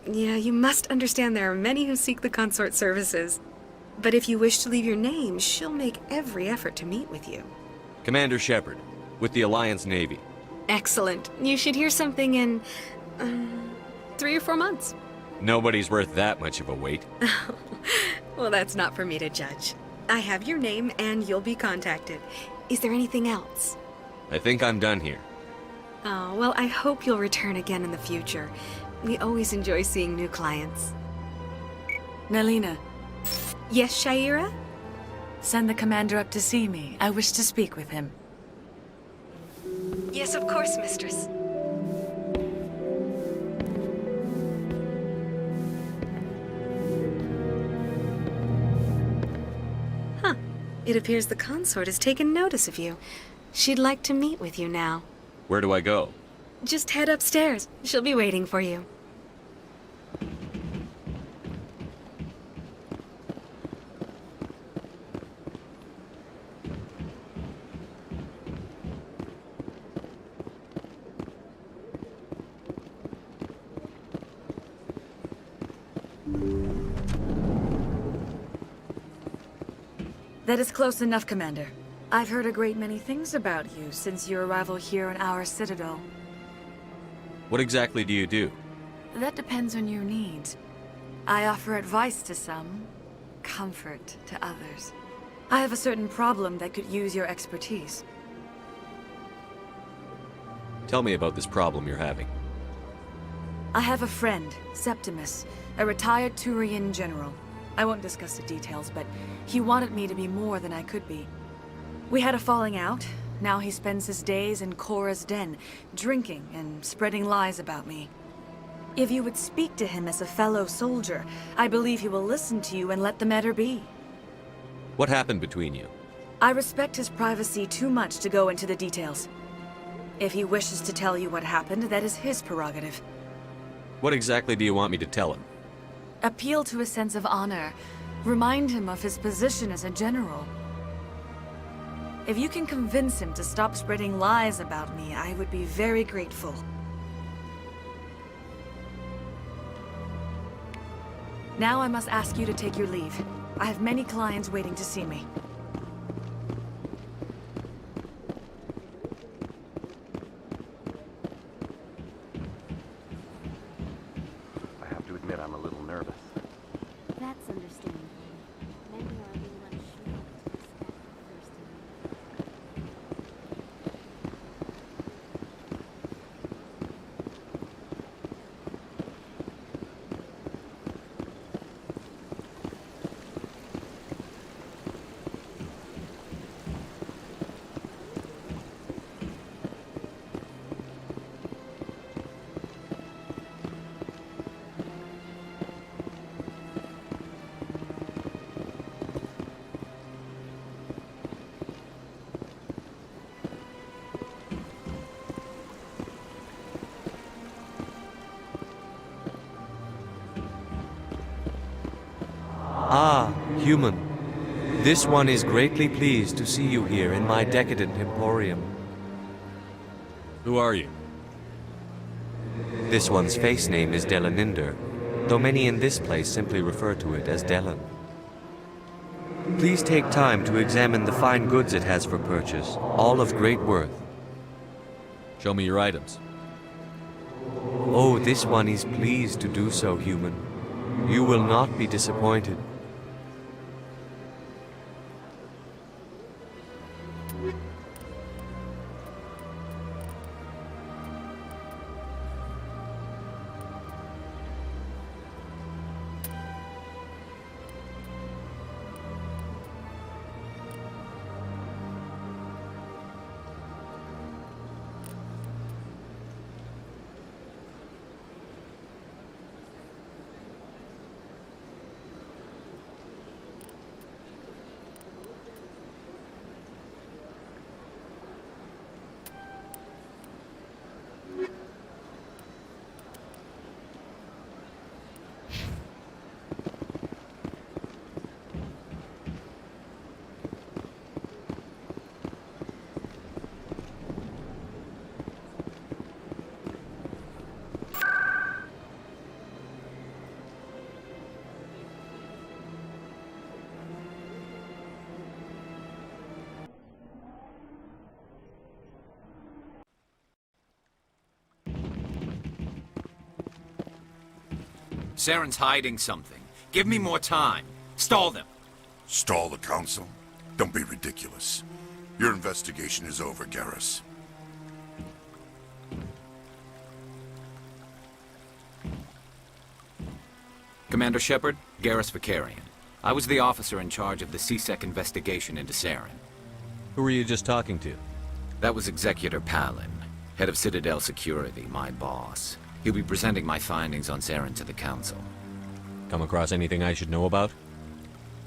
Yeah, you must understand there are many who seek the consort services. But if you wish to leave your name, she'll make every effort to meet with you. Commander Shepard, with the Alliance Navy. Excellent. You should hear something in 3 or 4 months. Nobody's worth that much of a wait. Well, that's not for me to judge. I have your name and you'll be contacted. Is there anything else? I think I'm done here. Oh, well, I hope you'll return again in the future. We always enjoy seeing new clients. Naylina. Yes, Shaira? Send the commander up to see me. I wish to speak with him. Yes, of course, mistress. Huh. It appears the consort has taken notice of you. She'd like to meet with you now. Where do I go? Just head upstairs. She'll be waiting for you. That is close enough, Commander. I've heard a great many things about you since your arrival here in our citadel. What exactly do you do? That depends on your needs. I offer advice to some, comfort to others. I have a certain problem that could use your expertise. Tell me about this problem you're having. I have a friend, Septimus, a retired Turian general. I won't discuss the details, but he wanted me to be more than I could be. We had a falling out, Now he spends his days in Cora's den, drinking and spreading lies about me. If you would speak to him as a fellow soldier, I believe he will listen to you and let the matter be. What happened between you? I respect his privacy too much to go into the details. If he wishes to tell you what happened, that is his prerogative. What exactly do you want me to tell him? Appeal to his sense of honor. Remind him of his position as a general. If you can convince him to stop spreading lies about me, I would be very grateful. Now I must ask you to take your leave. I have many clients waiting to see me. I have to admit I'm a little nervous. That's understandable. Many are being unsure what to expect the first time. Ah, human. This one is greatly pleased to see you here in my decadent emporium. Who are you? This one's face name is Delaninder, though many in this place simply refer to it as Delan. Please take time to examine the fine goods it has for purchase, all of great worth. Show me your items. Oh, this one is pleased to do so, human. You will not be disappointed. Saren's hiding something. Give me more time. Stall them. Stall the council? Don't be ridiculous. Your investigation is over, Garrus. Commander Shepard, Garrus Vicarian. I was the officer in charge of the CSEC investigation into Saren. Who were you just talking to? That was Executor Palin, head of Citadel Security, my boss. He'll be presenting my findings on Saren to the Council. Come across anything I should know about?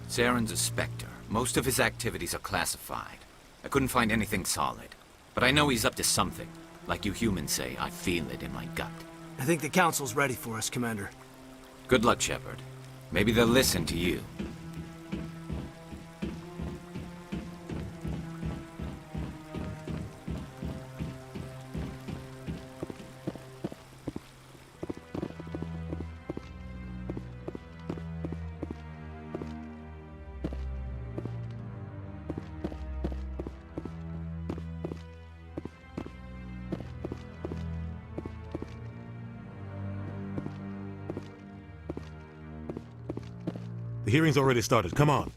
Saren's a Spectre. Most of his activities are classified. I couldn't find anything solid. But I know he's up to something. Like you humans say, I feel it in my gut. I think the Council's ready for us, Commander. Good luck, Shepard. Maybe they'll listen to you. The hearing's already started. Come on.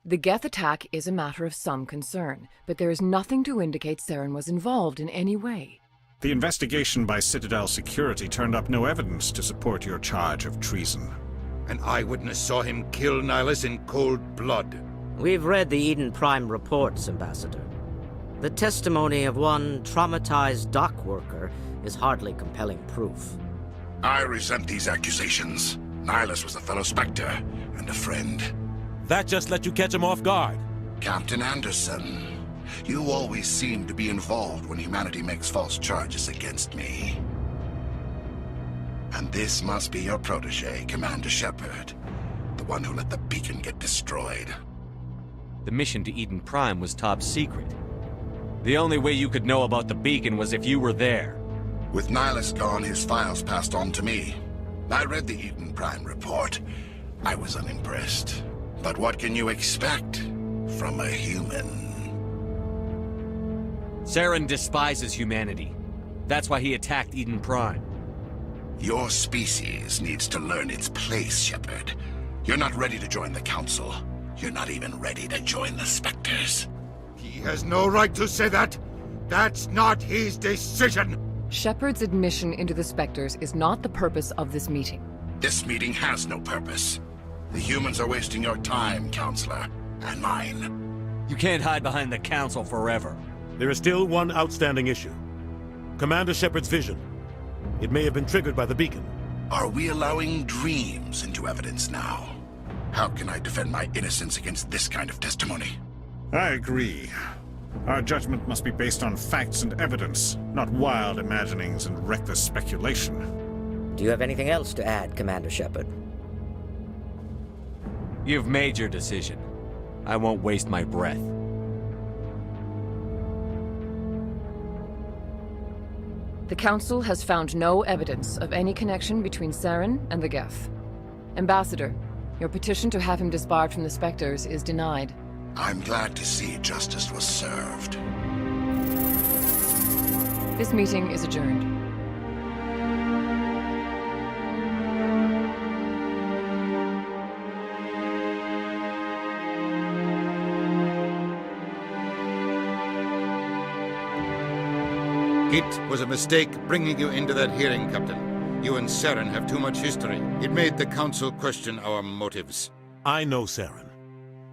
The Geth attack is a matter of some concern, but there is nothing to indicate Saren was involved in any way. The investigation by Citadel Security turned up no evidence to support your charge of treason. An eyewitness saw him kill Nihilus in cold blood. We've read the Eden Prime reports, Ambassador. The testimony of one traumatized dock worker is hardly compelling proof. I resent these accusations. Nihilus was a fellow Spectre and a friend. That just let you catch him off guard. Captain Anderson, you always seem to be involved when humanity makes false charges against me. And this must be your protege, Commander Shepard. The one who let the beacon get destroyed. The mission to Eden Prime was top secret. The only way you could know about the beacon was if you were there. With Nihilus gone, his files passed on to me. I read the Eden Prime report. I was unimpressed. But what can you expect from a human? Saren despises humanity. That's why he attacked Eden Prime. Your species needs to learn its place, Shepard. You're not ready to join the Council. You're not even ready to join the Spectres. He has no right to say that. That's not his decision. Shepard's admission into the Spectres is not the purpose of this meeting. This meeting has no purpose. The humans are wasting your time, Counselor, and mine. You can't hide behind the Council forever. There is still one outstanding issue. Commander Shepard's vision. It may have been triggered by the beacon. Are we allowing dreams into evidence now? How can I defend my innocence against this kind of testimony? I agree. Our judgment must be based on facts and evidence, not wild imaginings and reckless speculation. Do you have anything else to add, Commander Shepard? You've made your decision. I won't waste my breath. The Council has found no evidence of any connection between Saren and the Geth. Ambassador, your petition to have him disbarred from the Spectres is denied. I'm glad to see justice was served. This meeting is adjourned. It was a mistake bringing you into that hearing, Captain. You and Saren have too much history. It made the Council question our motives. I know Saren.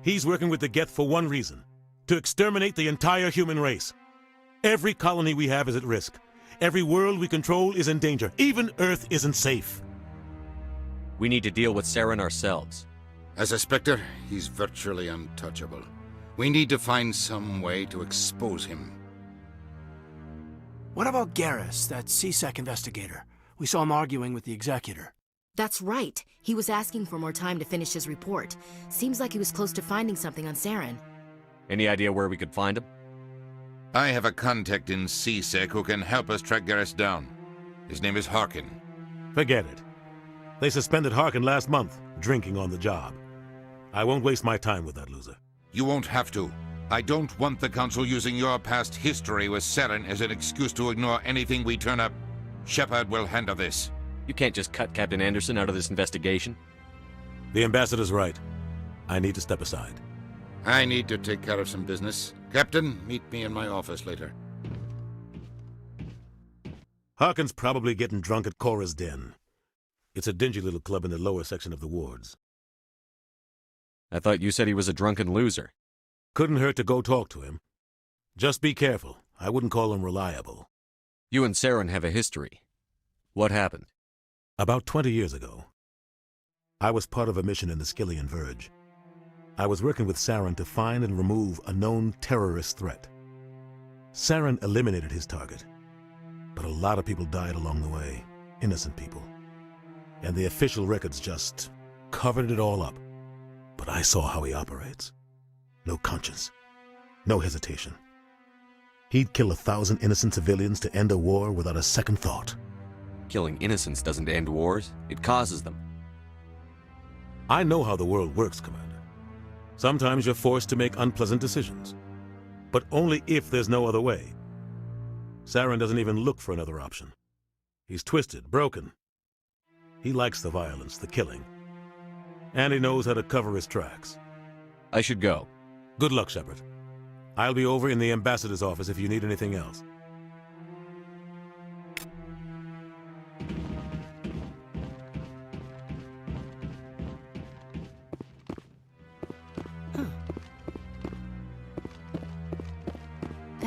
He's working with the Geth for one reason. To exterminate the entire human race. Every colony we have is at risk. Every world we control is in danger. Even Earth isn't safe. We need to deal with Saren ourselves. As a Spectre, he's virtually untouchable. We need to find some way to expose him. What about Garrus, that CSEC investigator? We saw him arguing with the Executor. That's right. He was asking for more time to finish his report. Seems like he was close to finding something on Saren. Any idea where we could find him? I have a contact in CSEC who can help us track Garrus down. His name is Harkin. Forget it. They suspended Harkin last month, drinking on the job. I won't waste my time with that loser. You won't have to. I don't want the Council using your past history with Saren as an excuse to ignore anything we turn up. Shepard will handle this. You can't just cut Captain Anderson out of this investigation. The Ambassador's right. I need to step aside. I need to take care of some business. Captain, meet me in my office later. Harkin's probably getting drunk at Cora's Den. It's a dingy little club in the lower section of the wards. I thought you said he was a drunken loser. Couldn't hurt to go talk to him. Just be careful. I wouldn't call him reliable. You and Saren have a history. What happened? About 20 years ago, I was part of a mission in the Skillian Verge. I was working with Saren to find and remove a known terrorist threat. Saren eliminated his target, but a lot of people died along the way, innocent people. And the official records just covered it all up. But I saw how he operates. No conscience, no hesitation. He'd kill 1,000 innocent civilians to end a war without a second thought. Killing innocents doesn't end wars, it causes them. I know how the world works, Commander. Sometimes you're forced to make unpleasant decisions, but only if there's no other way. Saren doesn't even look for another option. He's twisted, broken. He likes the violence, the killing, and he knows how to cover his tracks. I should go. Good luck, Shepard. I'll be over in the Ambassador's office if you need anything else.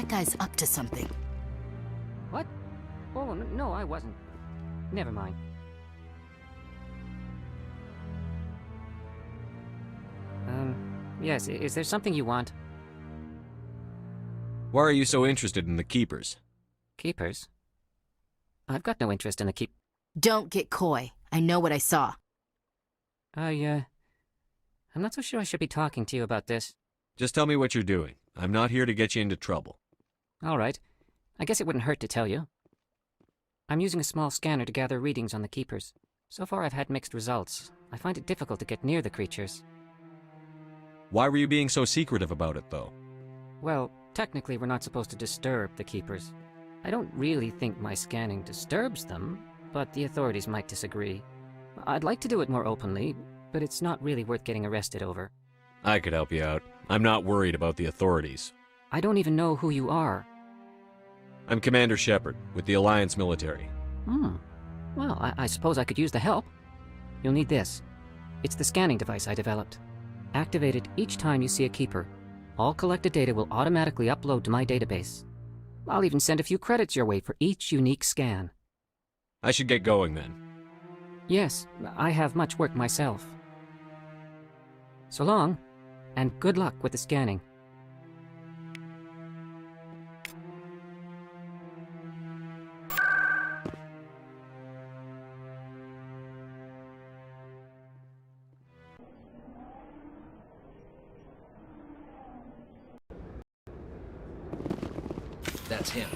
That guy's up to something. What? Oh, no, I wasn't. Never mind. Yes, is there something you want? Why are you so interested in the Keepers? Keepers? I've got no interest in the Don't get coy. I know what I saw. I'm not so sure I should be talking to you about this. Just tell me what you're doing. I'm not here to get you into trouble. All right. I guess it wouldn't hurt to tell you. I'm using a small scanner to gather readings on the Keepers. So far I've had mixed results. I find it difficult to get near the creatures. Why were you being so secretive about it, though? Well, technically we're not supposed to disturb the Keepers. I don't really think my scanning disturbs them, but the authorities might disagree. I'd like to do it more openly, but it's not really worth getting arrested over. I could help you out. I'm not worried about the authorities. I don't even know who you are. I'm Commander Shepard, with the Alliance military. Well, I suppose I could use the help. You'll need this. It's the scanning device I developed. Activate it each time you see a Keeper. All collected data will automatically upload to my database. I'll even send a few credits your way for each unique scan. I should get going then. Yes, I have much work myself. So long, and good luck with the scanning. That's him.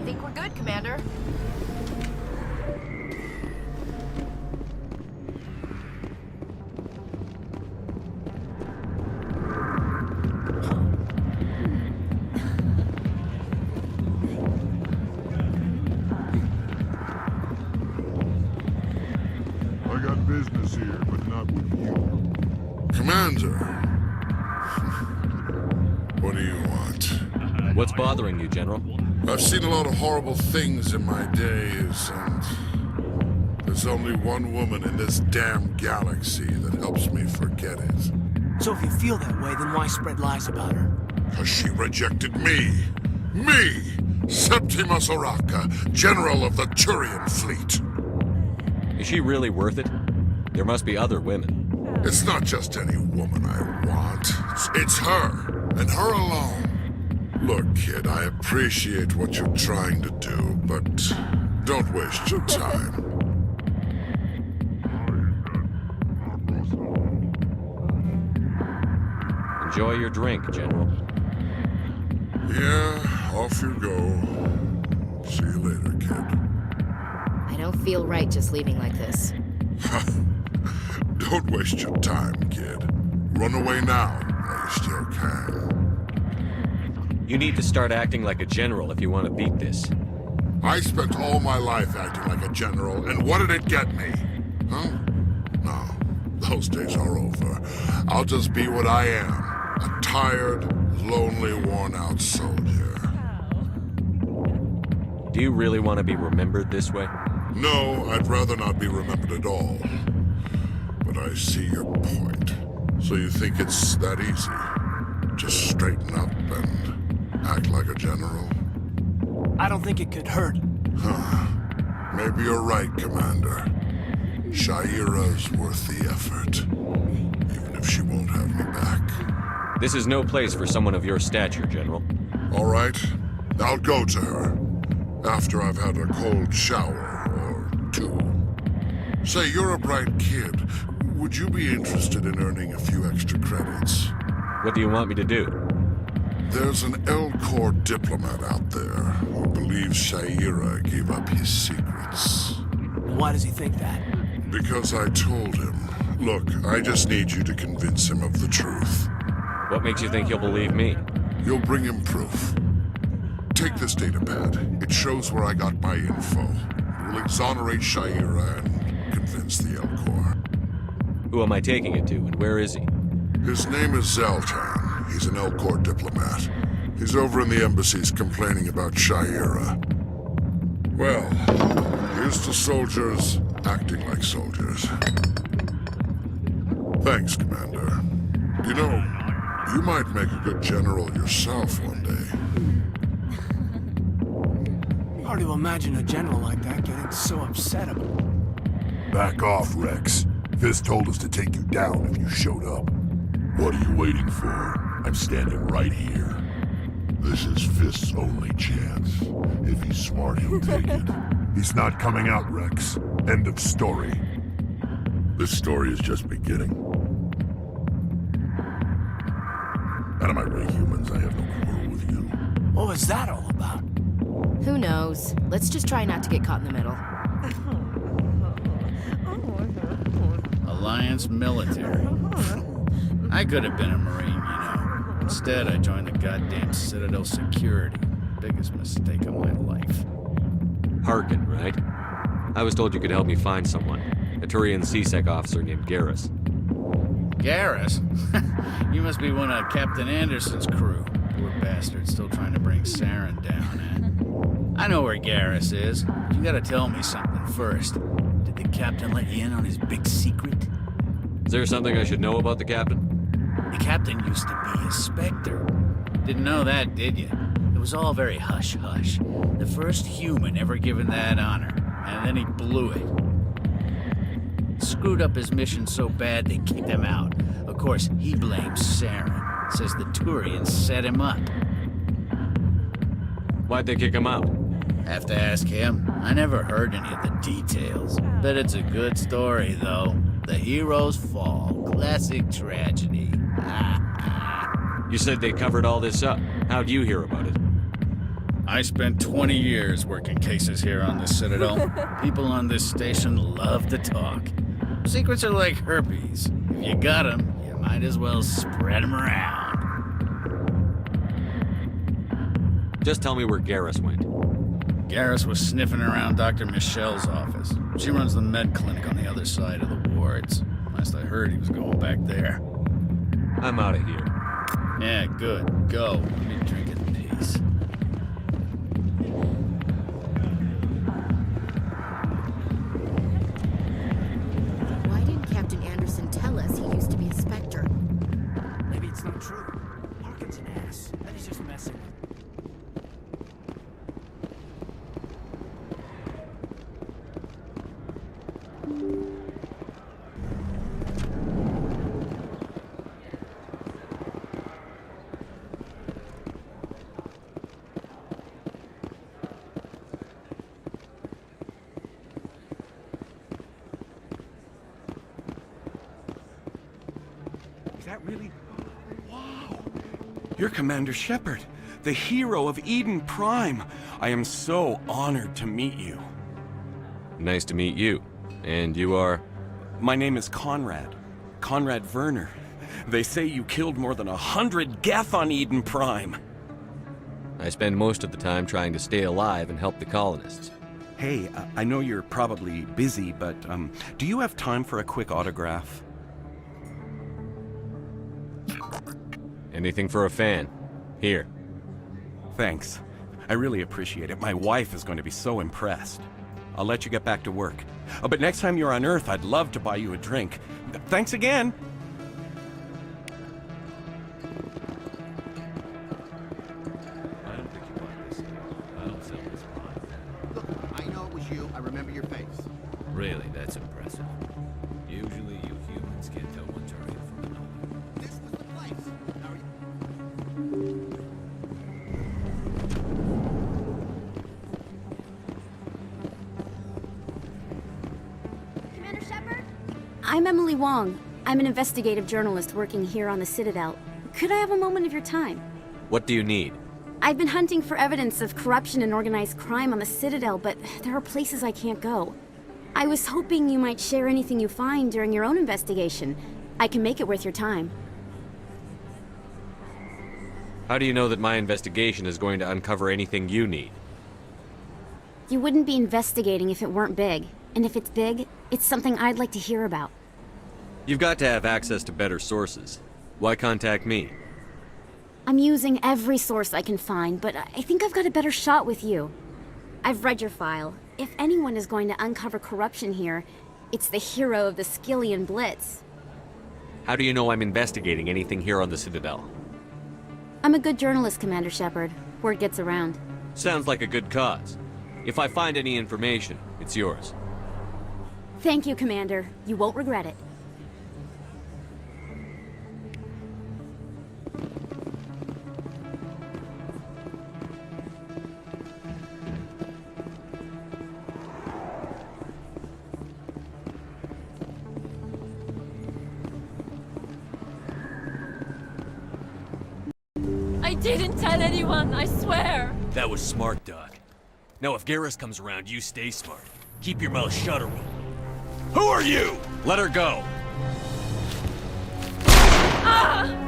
Think we're good, Commander. I got business here, but not with you. Commander. What do you want? What's bothering you, General? I've seen a lot of horrible things in my days, and there's only one woman in this damn galaxy that helps me forget it. So if you feel that way, then why spread lies about her? Because she rejected me! Me! Septimus Oraka, General of the Turian Fleet! Is she really worth it? There must be other women. It's not just any woman I want. It's her, and her alone. Look, kid, I appreciate what you're trying to do, but don't waste your time. Enjoy your drink, General. Yeah, off you go. See you later, kid. I don't feel right just leaving like this. Don't waste your time, kid. Run away now, while you still can. You need to start acting like a general if you want to beat this. I spent all my life acting like a general, and what did it get me? Huh? No, those days are over. I'll just be what I am. A tired, lonely, worn-out soldier. Do you really want to be remembered this way? No, I'd rather not be remembered at all. But I see your point. So you think it's that easy? Just straighten up and act like a general? I don't think it could hurt. Huh. Maybe you're right, Commander. Shaira's worth the effort. Even if she won't have me back. This is no place for someone of your stature, General. All right. I'll go to her. After I've had a cold shower or two. Say, you're a bright kid. Would you be interested in earning a few extra credits? What do you want me to do? There's an L-Corps diplomat out there who believes Shaira gave up his secrets. Why does he think that? Because I told him. Look, I just need you to convince him of the truth. What makes you think he'll believe me? You'll bring him proof. Take this datapad. It shows where I got my info. It will exonerate Sha'ira and convince the Elcor. Who am I taking it to, and where is he? His name is Zaltan. He's an Elcor diplomat. He's over in the embassies complaining about Sha'ira. Well, here's to soldiers acting like soldiers. Thanks, Commander. You know, you might make a good general yourself one day. Hard to imagine a general like that getting so upset about it. Back off, Rex. Fist told us to take you down if you showed up. What are you waiting for? I'm standing right here. This is Fist's only chance. If he's smart, he'll take it. He's not coming out, Rex. End of story. This story is just beginning. Out of my way, humans. I have no quarrel with you. What was that all about? Who knows? Let's just try not to get caught in the middle. Alliance military. I could have been a Marine, you know. Instead, I joined the goddamn Citadel security. Biggest mistake of my life. Harkin, right? I was told you could help me find someone. A Turian CSEC officer named Garrus. Garrus? You must be one of Captain Anderson's crew. Poor bastard, still trying to bring Saren down, eh? I know where Garrus is. You gotta tell me something first. Did the captain let you in on his big secret? Is there something I should know about the captain? The captain used to be a Spectre. Didn't know that, did you? It was all very hush-hush. The first human ever given that honor, and then he blew it. Screwed up his mission so bad they kicked him out. Of course, he blames Saren. Says the Turians set him up. Why'd they kick him out? Have to ask him. I never heard any of the details. Bet it's a good story, though. The heroes fall. Classic tragedy. You said they covered all this up. How'd you hear about it? I spent 20 years working cases here on the Citadel. People on this station love to talk. Secrets are like herpes. If you got them, you might as well spread them around. Just tell me where Garrus went. Garrus was sniffing around Dr. Michelle's office. She runs the med clinic on the other side of the wards. Last I heard, he was going back there. I'm out of here. Yeah, good. Go. Let me drink in peace. Why didn't Captain Anderson tell us he used to be a Spectre? Maybe it's not true. Harkin's an ass. And he's just messing with me. Is that really? Wow! You're Commander Shepard, the hero of Eden Prime. I am so honored to meet you. Nice to meet you. And you are? My name is Conrad. Conrad Werner. They say you killed more than 100 Geth on Eden Prime. I spend most of the time trying to stay alive and help the colonists. Hey, I know you're probably busy, but do you have time for a quick autograph? Anything for a fan. Here. Thanks. I really appreciate it. My wife is going to be so impressed. I'll let you get back to work. Oh, but next time you're on Earth, I'd love to buy you a drink. Thanks again! I don't think you want this. I don't sell this product. Look, I know it was you. I remember your face. Really, that's impressive. Usually you humans can't tell one target from another. This was the place. Now, Commander Shepard? I'm Emily Wong. I'm an investigative journalist working here on the Citadel. Could I have a moment of your time? What do you need? I've been hunting for evidence of corruption and organized crime on the Citadel, but there are places I can't go. I was hoping you might share anything you find during your own investigation. I can make it worth your time. How do you know that my investigation is going to uncover anything you need? You wouldn't be investigating if it weren't big. And if it's big, it's something I'd like to hear about. You've got to have access to better sources. Why contact me? I'm using every source I can find, but I think I've got a better shot with you. I've read your file. If anyone is going to uncover corruption here, it's the hero of the Skillian Blitz. How do you know I'm investigating anything here on the Citadel? I'm a good journalist, Commander Shepard. Word gets around. Sounds like a good cause. If I find any information, it's yours. Thank you, Commander. You won't regret it. I didn't tell anyone, I swear! That was smart, Doc. Now if Garrus comes around, you stay smart. Keep your mouth shut or we'll... Who are you? Let her go! Ah!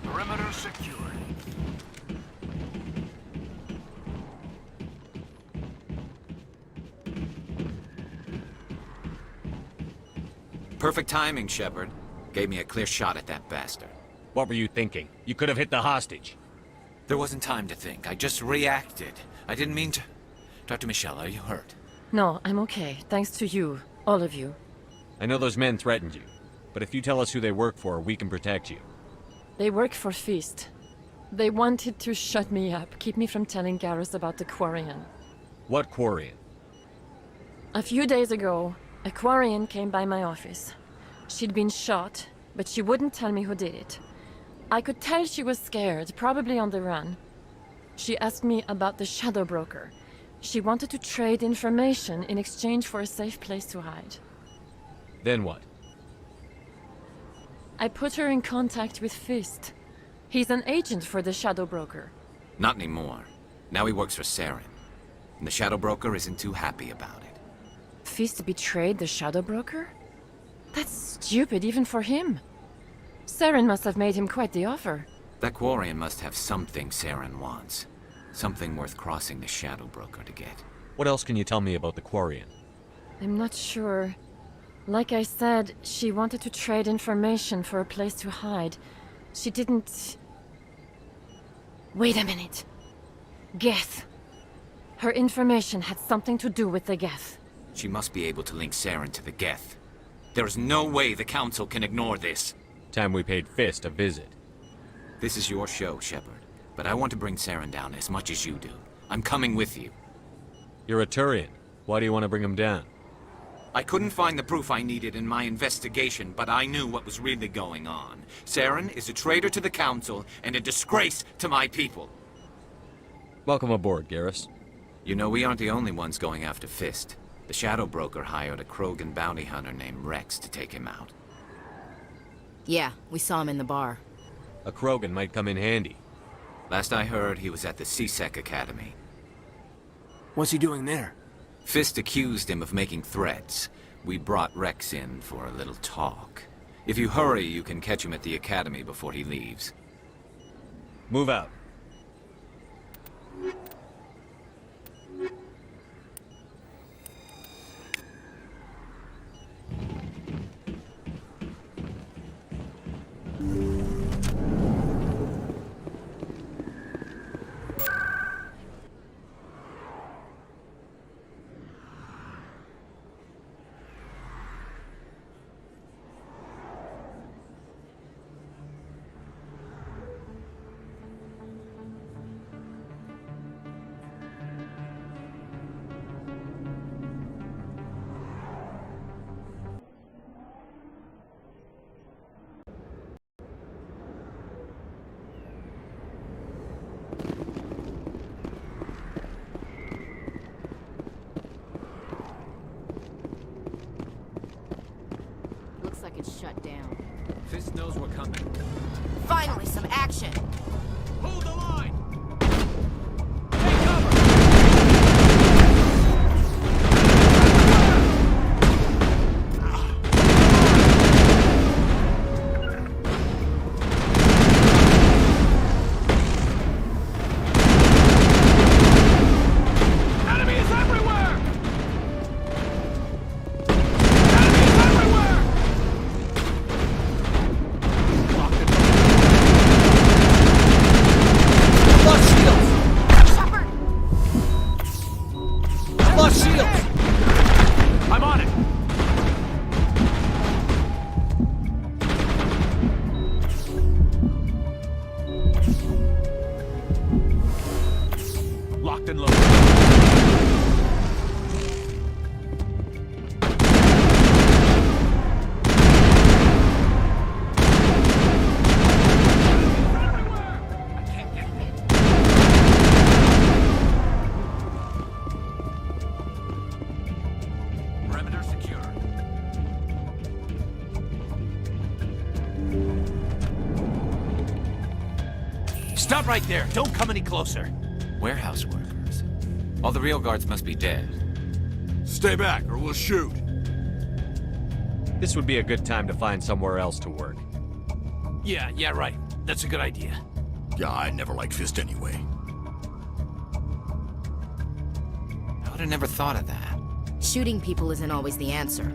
Perimeter secured. Perfect timing, Shepard. Gave me a clear shot at that bastard. What were you thinking? You could have hit the hostage. There wasn't time to think. I just reacted. I didn't mean to... Dr. Michelle, are you hurt? No, I'm okay. Thanks to you. All of you. I know those men threatened you, but if you tell us who they work for, we can protect you. They work for Feast. They wanted to shut me up, keep me from telling Garrus about the Quarian. What Quarian? A few days ago, a Quarian came by my office. She'd been shot, but she wouldn't tell me who did it. I could tell she was scared, probably on the run. She asked me about the Shadow Broker. She wanted to trade information in exchange for a safe place to hide. Then what? I put her in contact with Fist. He's an agent for the Shadow Broker. Not anymore. Now he works for Saren. And the Shadow Broker isn't too happy about it. Fist betrayed the Shadow Broker? That's stupid even for him. Saren must have made him quite the offer. That Quarian must have something Saren wants. Something worth crossing the Shadow Broker to get. What else can you tell me about the Quarian? I'm not sure. Like I said, she wanted to trade information for a place to hide. She didn't... Wait a minute. Geth. Her information had something to do with the Geth. She must be able to link Saren to the Geth. There is no way the Council can ignore this. Time we paid Fist a visit. This is your show, Shepard. But I want to bring Saren down as much as you do. I'm coming with you. You're a Turian. Why do you want to bring him down? I couldn't find the proof I needed in my investigation, but I knew what was really going on. Saren is a traitor to the Council and a disgrace to my people. Welcome aboard, Garrus. You know, we aren't the only ones going after Fist. The Shadow Broker hired a Krogan bounty hunter named Rex to take him out. Yeah, we saw him in the bar. A Krogan might come in handy. Last I heard, he was at the CSEC Academy. What's he doing there? Fist accused him of making threats. We brought Rex in for a little talk. If you hurry, you can catch him at the Academy before he leaves. Move out. like it's shut down. Fist knows we're coming. Finally, some action! Hold the line! Locked and loaded. Perimeter secure. Stop right there. Don't come any closer. Warehouse workers. All the real guards must be dead. Stay back, or we'll shoot. This would be a good time to find somewhere else to work. Yeah, right. That's a good idea. Yeah, I never liked Fist anyway. I would have never thought of that. Shooting people isn't always the answer.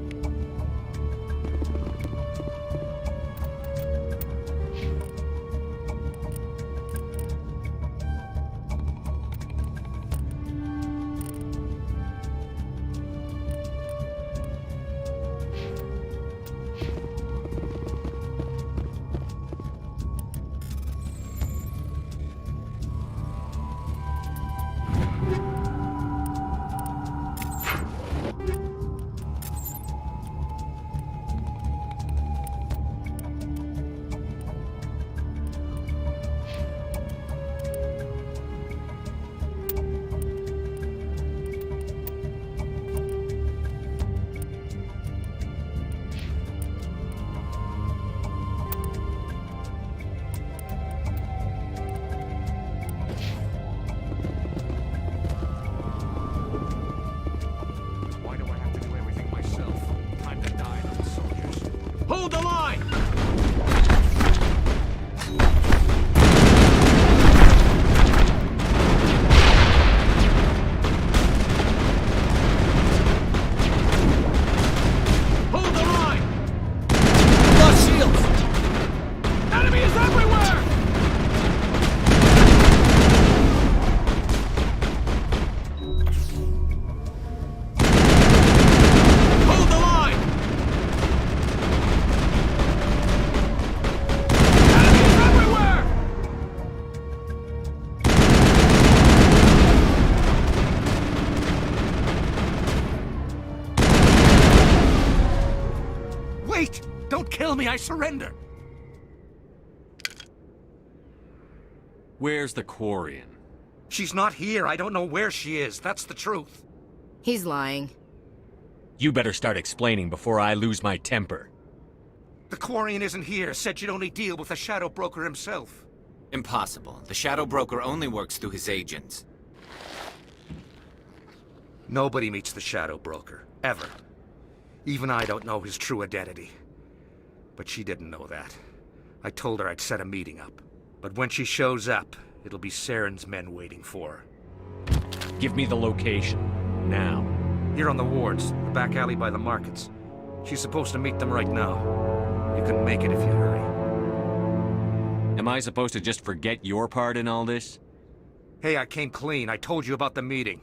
Hold the line! Hold the line! Lost shields! Enemy is everywhere! Hold the line! Wait! Don't kill me, I surrender! Where's the Quarian? She's not here. I don't know where she is. That's the truth. He's lying. You better start explaining before I lose my temper. The Quarian isn't here. Said you'd only deal with the Shadow Broker himself. Impossible. The Shadow Broker only works through his agents. Nobody meets the Shadow Broker. Ever. Even I don't know his true identity. But she didn't know that. I told her I'd set a meeting up. But when she shows up, it'll be Saren's men waiting for her. Give me the location. Now. Here on the wards, the back alley by the markets. She's supposed to meet them right now. You can make it if you hurry. Am I supposed to just forget your part in all this? Hey, I came clean. I told you about the meeting.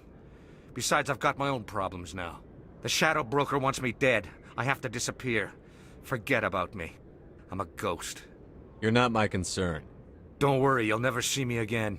Besides, I've got my own problems now. The Shadow Broker wants me dead. I have to disappear. Forget about me. I'm a ghost. You're not my concern. Don't worry, you'll never see me again.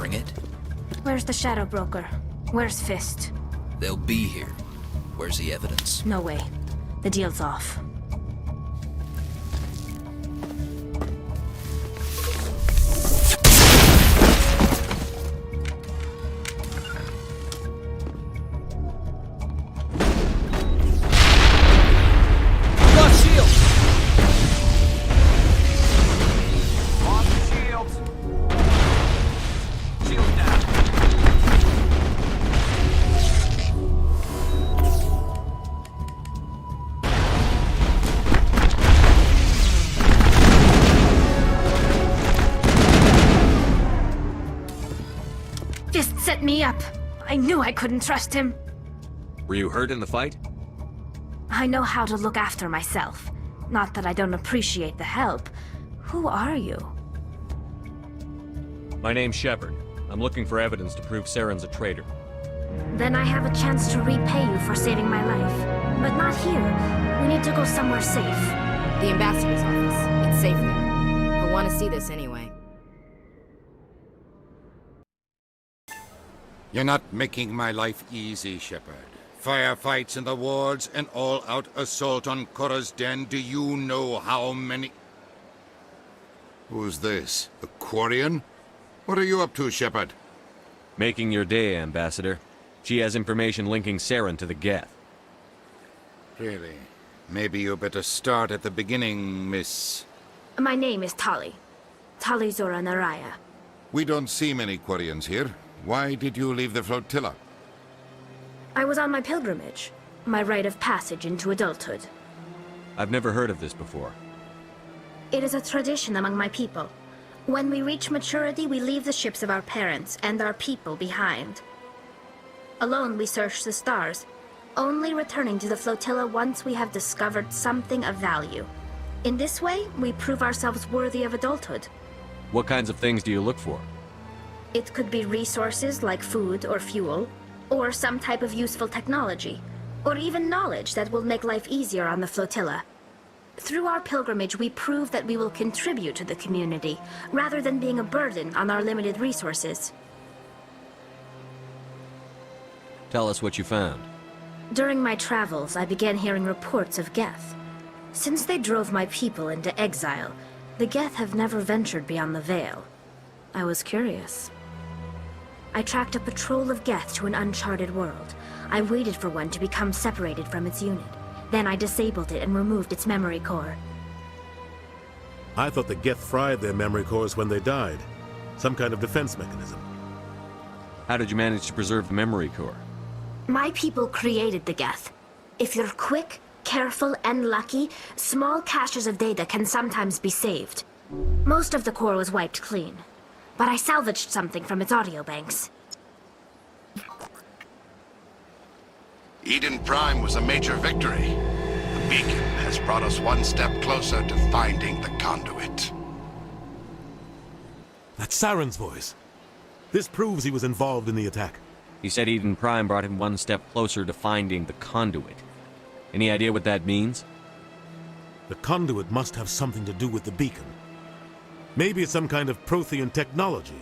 bring it? Where's the Shadow Broker? Where's Fist? They'll be here. Where's the evidence? No way. The deal's off. Set me up. I knew I couldn't trust him. Were you hurt in the fight? I know how to look after myself. Not that I don't appreciate the help. Who are you? My name's Shepard. I'm looking for evidence to prove Saren's a traitor. Then I have a chance to repay you for saving my life. But not here. We need to go somewhere safe. The ambassador's office. It's safe there. He'll want to see this anyway. You're not making my life easy, Shepard. Firefights in the wards, an all-out assault on Korra's den. Do you know how many... Who's this? The Quarian? What are you up to, Shepard? Making your day, Ambassador. She has information linking Saren to the Geth. Really? Maybe you better start at the beginning, Miss... My name is Tali. Tali'Zorah Naraya. We don't see many Quarians here. Why did you leave the flotilla? I was on my pilgrimage. My rite of passage into adulthood. I've never heard of this before. It is a tradition among my people. When we reach maturity, we leave the ships of our parents and our people behind. Alone, we search the stars, only returning to the flotilla once we have discovered something of value. In this way, we prove ourselves worthy of adulthood. What kinds of things do you look for? It could be resources like food or fuel, or some type of useful technology, or even knowledge that will make life easier on the flotilla. Through our pilgrimage, we prove that we will contribute to the community, rather than being a burden on our limited resources. Tell us what you found. During my travels, I began hearing reports of Geth. Since they drove my people into exile, the Geth have never ventured beyond the Veil. I was curious. I tracked a patrol of Geth to an uncharted world. I waited for one to become separated from its unit. Then I disabled it and removed its memory core. I thought the Geth fried their memory cores when they died. Some kind of defense mechanism. How did you manage to preserve the memory core? My people created the Geth. If you're quick, careful, and lucky, small caches of data can sometimes be saved. Most of the core was wiped clean. But I salvaged something from its audio banks. Eden Prime was a major victory. The beacon has brought us one step closer to finding the conduit. That's Saren's voice. This proves he was involved in the attack. He said Eden Prime brought him one step closer to finding the conduit. Any idea what that means? The conduit must have something to do with the beacon. Maybe it's some kind of Prothean technology.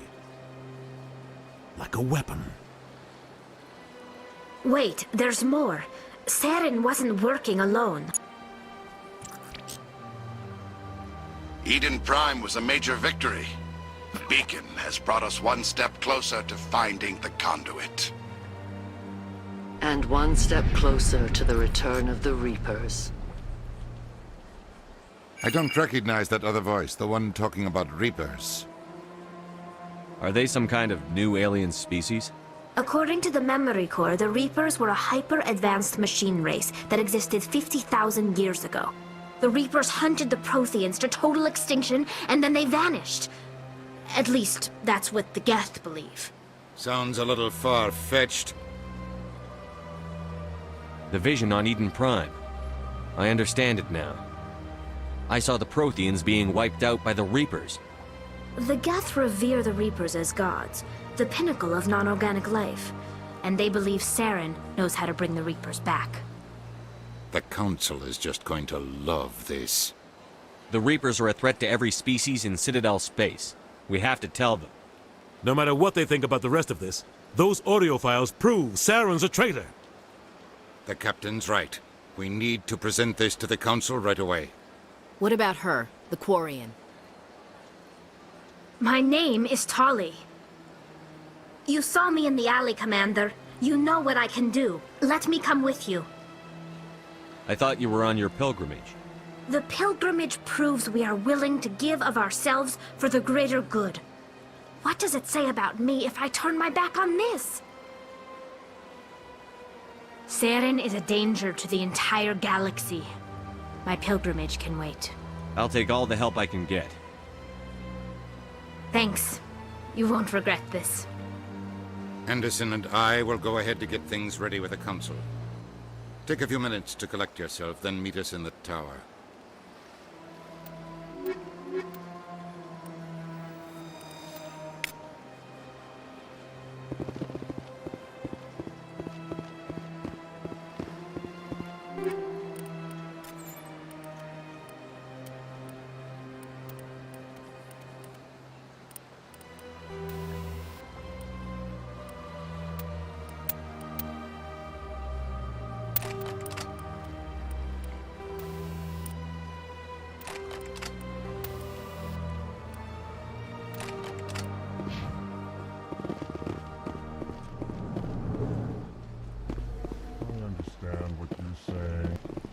Like a weapon. Wait, there's more. Saren wasn't working alone. Eden Prime was a major victory. The beacon has brought us one step closer to finding the conduit. And one step closer to the return of the Reapers. I don't recognize that other voice, the one talking about Reapers. Are they some kind of new alien species? According to the memory core, the Reapers were a hyper-advanced machine race that existed 50,000 years ago. The Reapers hunted the Protheans to total extinction, and then they vanished. At least, that's what the Geth believe. Sounds a little far-fetched. The vision on Eden Prime. I understand it now. I saw the Protheans being wiped out by the Reapers. The Geth revere the Reapers as gods, the pinnacle of non-organic life. And they believe Saren knows how to bring the Reapers back. The Council is just going to love this. The Reapers are a threat to every species in Citadel space. We have to tell them. No matter what they think about the rest of this, those audio files prove Saren's a traitor. The captain's right. We need to present this to the council right away. What about her, the Quarian? My name is Tali. You saw me in the alley, Commander. You know what I can do. Let me come with you. I thought you were on your pilgrimage. The pilgrimage proves we are willing to give of ourselves for the greater good. What does it say about me if I turn my back on this? Saren is a danger to the entire galaxy. My pilgrimage can wait. I'll take all the help I can get. Thanks. You won't regret this. Anderson and I will go ahead to get things ready with the council. Take a few minutes to collect yourself, then meet us in the tower.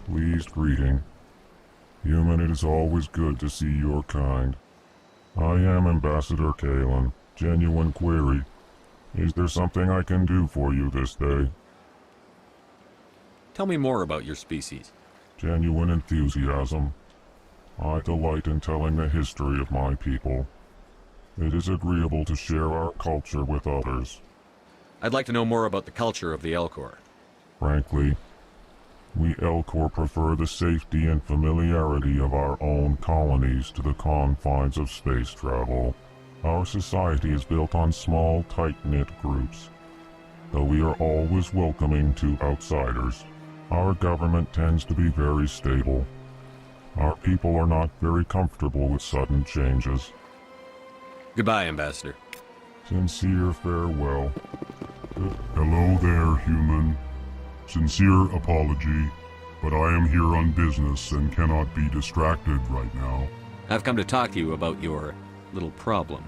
Pleased greeting. Human, it is always good to see your kind. I am Ambassador Kalen. Genuine query. Is there something I can do for you this day? Tell me more about your species. Genuine enthusiasm. I delight in telling the history of my people. It is agreeable to share our culture with others. I'd like to know more about the culture of the Elcor. Frankly, we Elcor prefer the safety and familiarity of our own colonies to the confines of space travel. Our society is built on small, tight-knit groups. Though we are always welcoming to outsiders, our government tends to be very stable. Our people are not very comfortable with sudden changes. Goodbye, Ambassador. Sincere farewell. Hello there, human. Sincere apology, but I am here on business and cannot be distracted right now. I've come to talk to you about your little problem.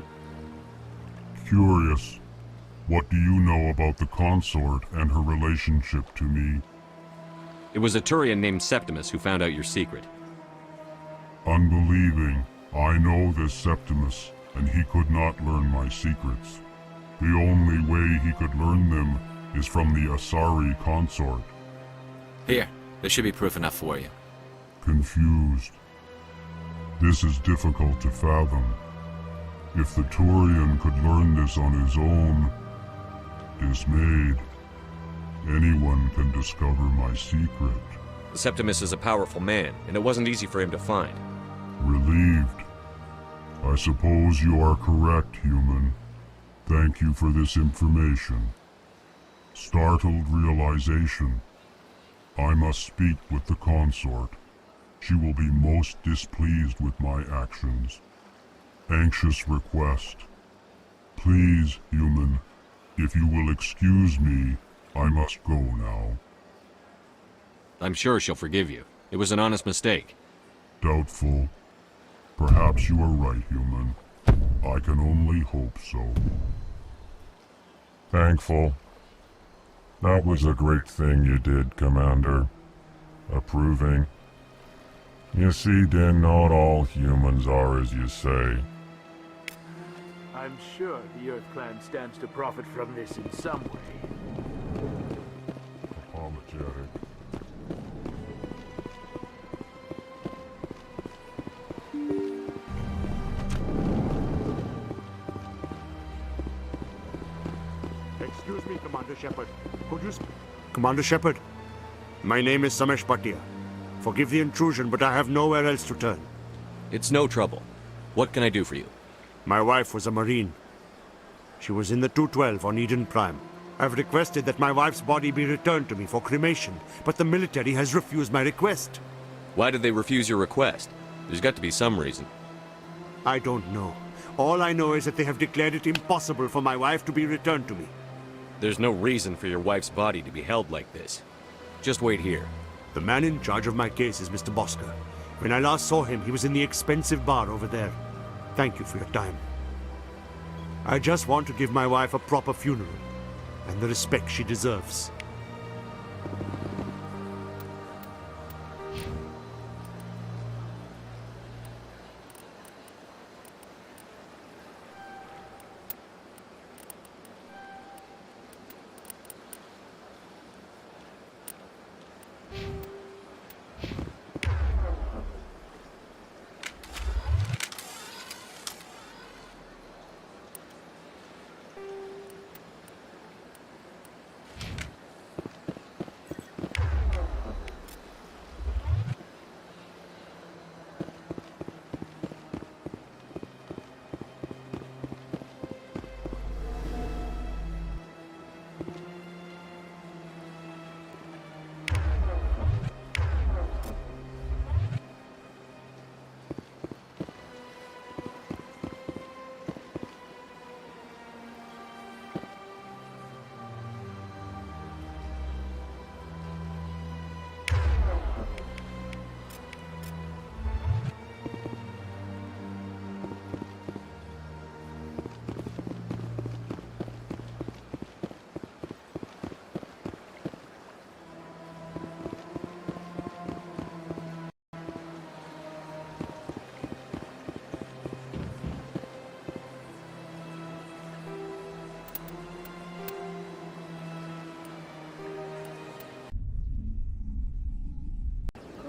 Curious. What do you know about the consort and her relationship to me? It was a Turian named Septimus who found out your secret. Unbelieving. I know this Septimus, and he could not learn my secrets. The only way he could learn them is from the Asari consort. Here, there should be proof enough for you. Confused. This is difficult to fathom. If the Turian could learn this on his own, dismayed, anyone can discover my secret. Septimus is a powerful man, and it wasn't easy for him to find. Relieved. I suppose you are correct, human. Thank you for this information. Startled realization. I must speak with the consort. She will be most displeased with my actions. Anxious request. Please, human, if you will excuse me, I must go now. I'm sure she'll forgive you. It was an honest mistake. Doubtful. Perhaps you are right, human. I can only hope so. Thankful. That was a great thing you did, Commander. Approving. You see, Din, not all humans are as you say. I'm sure the Earth Clan stands to profit from this in some way. Apologetic. Excuse me, Commander Shepard. Could you... Commander Shepard, my name is Samesh Bhatia. Forgive the intrusion, but I have nowhere else to turn. It's no trouble. What can I do for you? My wife was a Marine. She was in the 212 on Eden Prime. I've requested that my wife's body be returned to me for cremation, but the military has refused my request. Why did they refuse your request? There's got to be some reason. I don't know. All I know is that they have declared it impossible for my wife to be returned to me. There's no reason for your wife's body to be held like this. Just wait here. The man in charge of my case is Mr. Bosker. When I last saw him, he was in the expensive bar over there. Thank you for your time. I just want to give my wife a proper funeral, and the respect she deserves.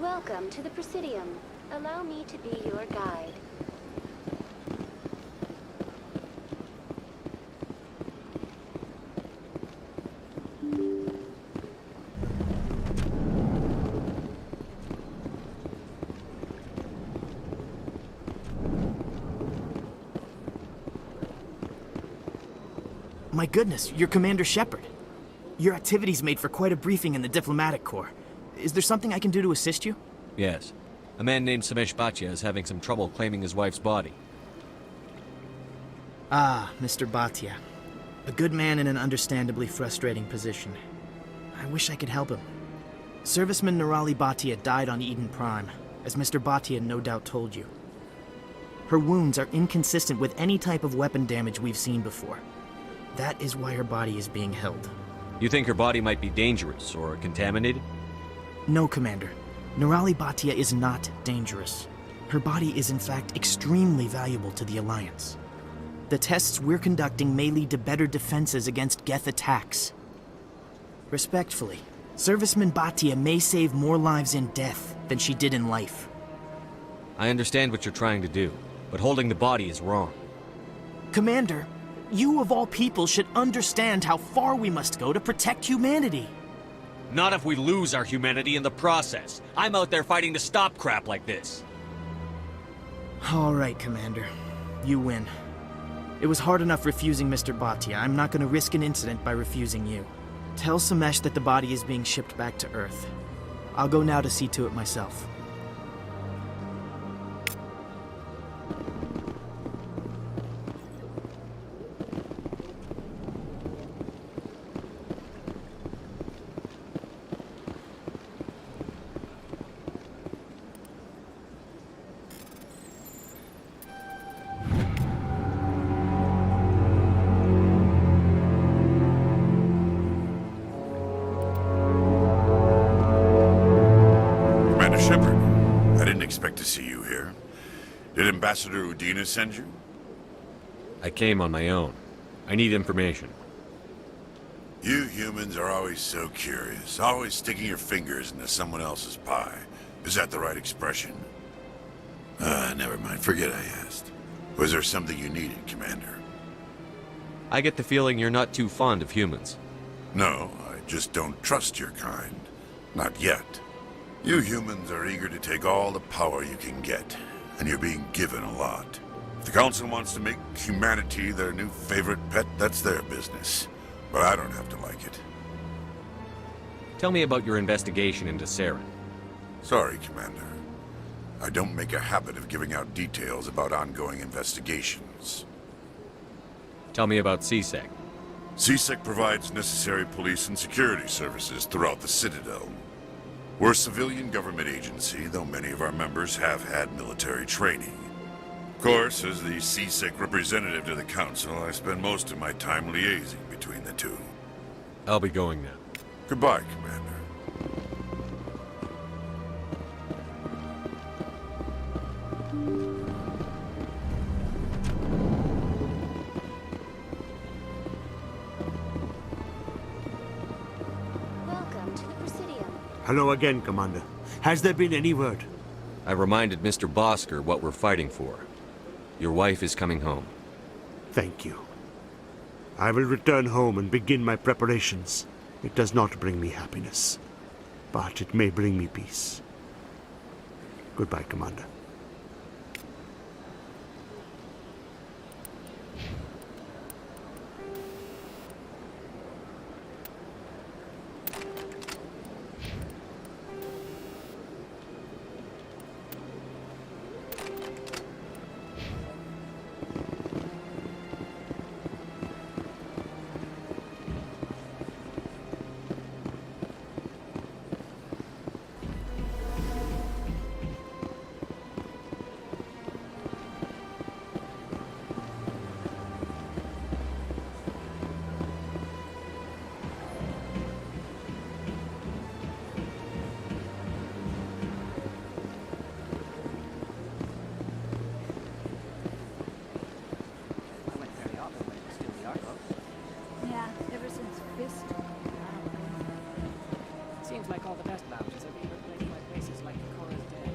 Welcome to the Presidium. Allow me to be your guide. My goodness, you're Commander Shepard. Your activities made for quite a briefing in the Diplomatic Corps. Is there something I can do to assist you? Yes. A man named Samesh Bhatia is having some trouble claiming his wife's body. Ah, Mr. Bhatia. A good man in an understandably frustrating position. I wish I could help him. Serviceman Nirali Bhatia died on Eden Prime, as Mr. Bhatia no doubt told you. Her wounds are inconsistent with any type of weapon damage we've seen before. That is why her body is being held. You think her body might be dangerous or contaminated? No, Commander. Nirali Bhatia is not dangerous. Her body is in fact extremely valuable to the Alliance. The tests we're conducting may lead to better defenses against Geth attacks. Respectfully, Serviceman Bhatia may save more lives in death than she did in life. I understand what you're trying to do, but holding the body is wrong. Commander, you of all people should understand how far we must go to protect humanity. Not if we lose our humanity in the process. I'm out there fighting to stop crap like this. All right, Commander. You win. It was hard enough refusing Mr. Bhatia. I'm not going to risk an incident by refusing you. Tell Samesh that the body is being shipped back to Earth. I'll go now to see to it myself. To see you here. Did Ambassador Udina send you? I came on my own. I need information. You humans are always so curious, always sticking your fingers into someone else's pie. Is that the right expression? Never mind. Forget I asked. Was there something you needed, Commander? I get the feeling you're not too fond of humans. No, I just don't trust your kind. Not yet. You humans are eager to take all the power you can get, and you're being given a lot. If the Council wants to make humanity their new favorite pet, that's their business. But I don't have to like it. Tell me about your investigation into Saren. Sorry, Commander. I I don't make a habit of giving out details about ongoing investigations. Tell me about CSEC. CSEC provides necessary police and security services throughout the Citadel. We're a civilian government agency, though many of our members have had military training. Of course, as the CSEC representative to the Council, I spend most of my time liaising between the two. I'll be going now. Goodbye, Commander. Welcome to the Presidium. Hello again, Commander. Has there been any word? I reminded Mr. Bosker what we're fighting for. Your wife is coming home. Thank you. I will return home and begin my preparations. It does not bring me happiness, but it may bring me peace. Goodbye, Commander. Yeah, ever since Fist. Seems like all the best lounges have been replaced by places like Cora's Den.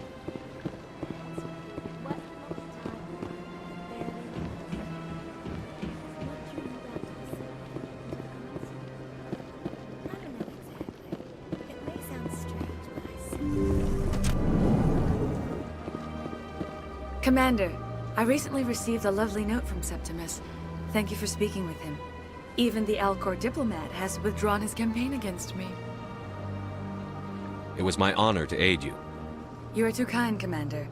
Commander, I recently received a lovely note from Septimus. Thank you for speaking with him. Even the Alcor diplomat has withdrawn his campaign against me. It was my honor to aid you. You are too kind, Commander,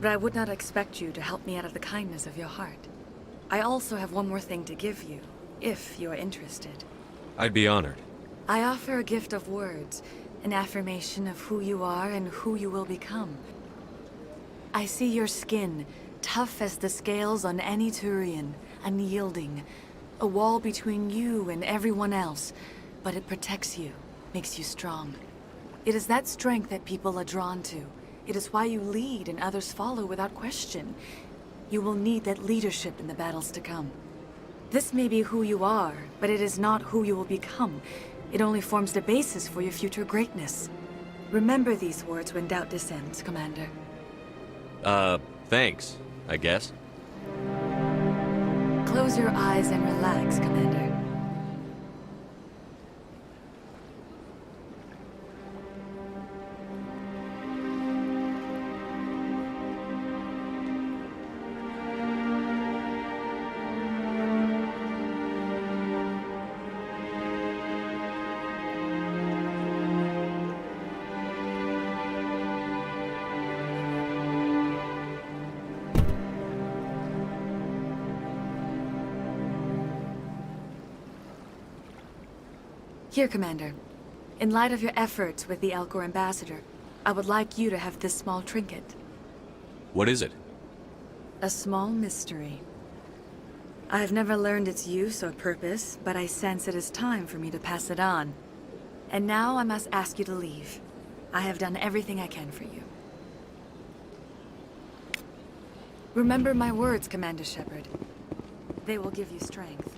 but I would not expect you to help me out of the kindness of your heart. I also have one more thing to give you, if you are interested. I'd be honored. I offer a gift of words, an affirmation of who you are and who you will become. I see your skin, tough as the scales on any Turian, unyielding, a wall between you and everyone else, but it protects you, makes you strong. It is that strength that people are drawn to. It is why you lead and others follow without question. You will need that leadership in the battles to come. This may be who you are, but it is not who you will become. It only forms the basis for your future greatness. Remember these words when doubt descends, Commander. Thanks, I guess. Close your eyes and relax, Commander. Here, Commander. In light of your efforts with the Alcor ambassador, I would like you to have this small trinket. What is it? A small mystery. I have never learned its use or purpose, but I sense it is time for me to pass it on. And now I must ask you to leave. I have done everything I can for you. Remember my words, Commander Shepard. They will give you strength.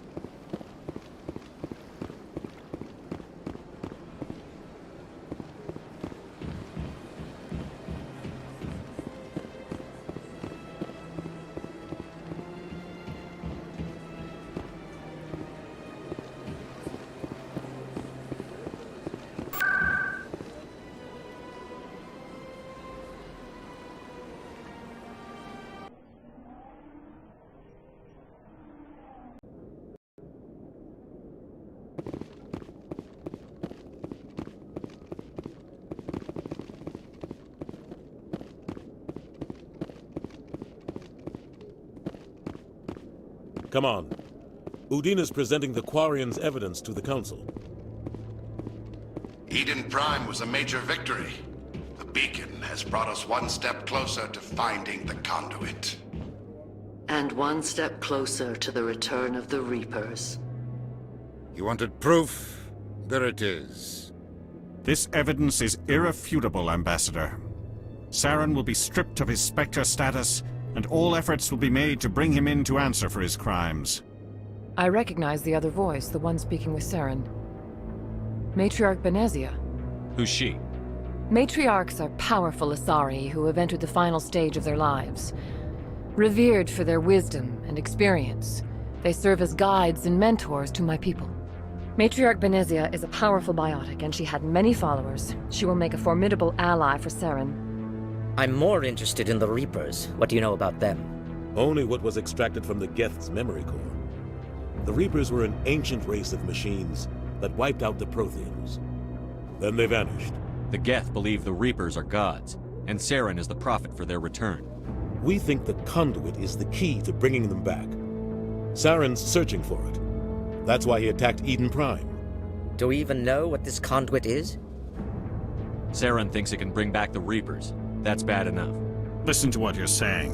Come on. Udina's presenting the Quarians' evidence to the Council. Eden Prime was a major victory. The beacon has brought us one step closer to finding the conduit. And one step closer to the return of the Reapers. You wanted proof? There it is. This evidence is irrefutable, Ambassador. Saren will be stripped of his Spectre status, and all efforts will be made to bring him in to answer for his crimes. I recognize the other voice, the one speaking with Saren. Matriarch Benezia. Who's she? Matriarchs are powerful Asari who have entered the final stage of their lives. Revered for their wisdom and experience, they serve as guides and mentors to my people. Matriarch Benezia is a powerful biotic, and she had many followers. She will make a formidable ally for Saren. I'm more interested in the Reapers. What do you know about them? Only what was extracted from the Geth's memory core. The Reapers were an ancient race of machines that wiped out the Protheans. Then they vanished. The Geth believe the Reapers are gods, and Saren is the prophet for their return. We think the conduit is the key to bringing them back. Saren's searching for it. That's why he attacked Eden Prime. Do we even know what this conduit is? Saren thinks it can bring back the Reapers. That's bad enough. Listen to what you're saying.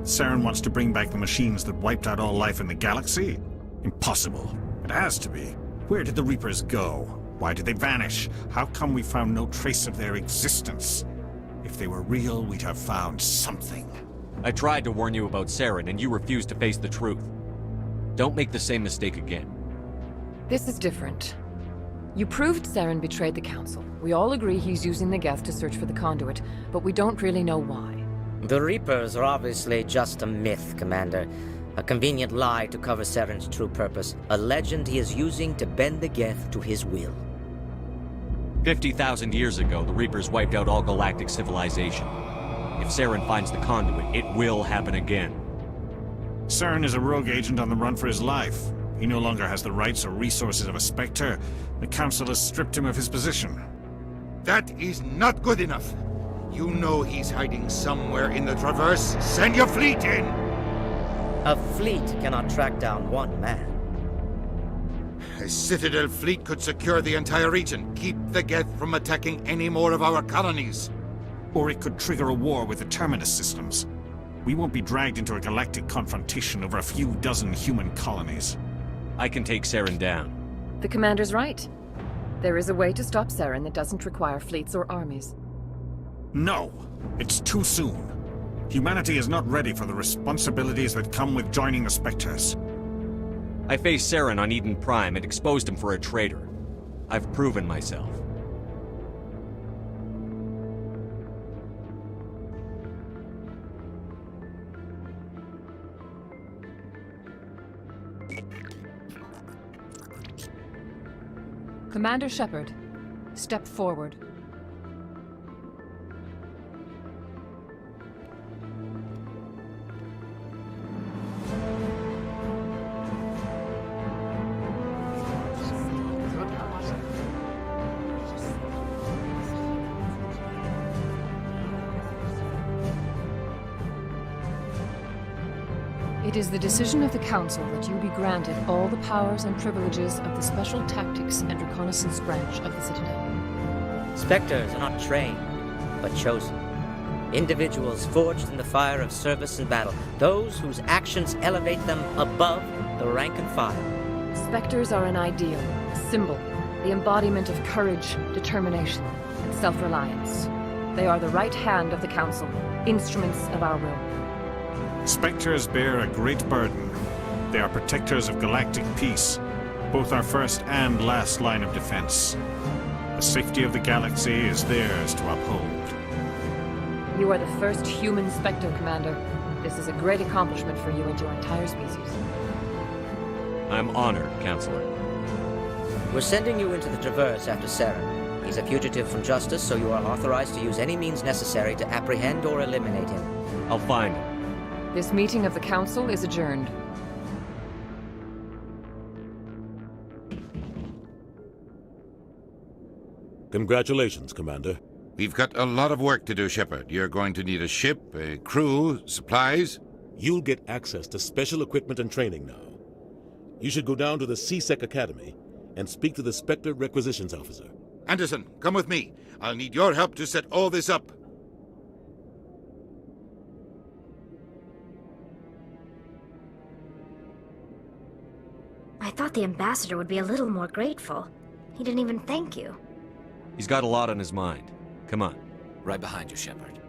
Saren wants to bring back the machines that wiped out all life in the galaxy? Impossible. It has to be. Where did the Reapers go? Why did they vanish? How come we found no trace of their existence? If they were real, we'd have found something. I tried to warn you about Saren, and you refused to face the truth. Don't make the same mistake again. This is different. You proved Saren betrayed the Council. We all agree he's using the Geth to search for the conduit, but we don't really know why. The Reapers are obviously just a myth, Commander. A convenient lie to cover Saren's true purpose. A legend he is using to bend the Geth to his will. 50,000 years ago, the Reapers wiped out all galactic civilization. If Saren finds the conduit, it will happen again. Saren is a rogue agent on the run for his life. He no longer has the rights or resources of a Spectre. The Council has stripped him of his position. That is not good enough. You know he's hiding somewhere in the Traverse. Send your fleet in! A fleet cannot track down one man. A Citadel fleet could secure the entire region, keep the Geth from attacking any more of our colonies. Or it could trigger a war with the Terminus systems. We won't be dragged into a galactic confrontation over a few dozen human colonies. I can take Saren down. The Commander's right. There is a way to stop Saren that doesn't require fleets or armies. No! It's too soon. Humanity is not ready for the responsibilities that come with joining the Spectres. I faced Saren on Eden Prime and exposed him for a traitor. I've proven myself. Commander Shepard, step forward. It is the decision of the Council that you be granted all the powers and privileges of the Special Tactics and Reconnaissance branch of the Citadel. Spectres are not trained, but chosen. Individuals forged in the fire of service and battle. Those whose actions elevate them above the rank and file. Spectres are an ideal, a symbol, the embodiment of courage, determination, and self-reliance. They are the right hand of the Council, instruments of our will. Spectres bear a great burden. They are protectors of galactic peace, both our first and last line of defense. The safety of the galaxy is theirs to uphold. You are the first human Spectre, Commander. This is a great accomplishment for you and your entire species. I'm honored, Counselor. We're sending you into the Traverse after Saren. He's a fugitive from justice, so you are authorized to use any means necessary to apprehend or eliminate him. I'll find him. This meeting of the Council is adjourned. Congratulations, Commander. We've got a lot of work to do, Shepard. You're going to need a ship, a crew, supplies. You'll get access to special equipment and training now. You should go down to the C-Sec Academy and speak to the Spectre Requisitions Officer. Anderson, come with me. I'll need your help to set all this up. I thought the ambassador would be a little more grateful. He didn't even thank you. He's got a lot on his mind. Come on. Right behind you, Shepard.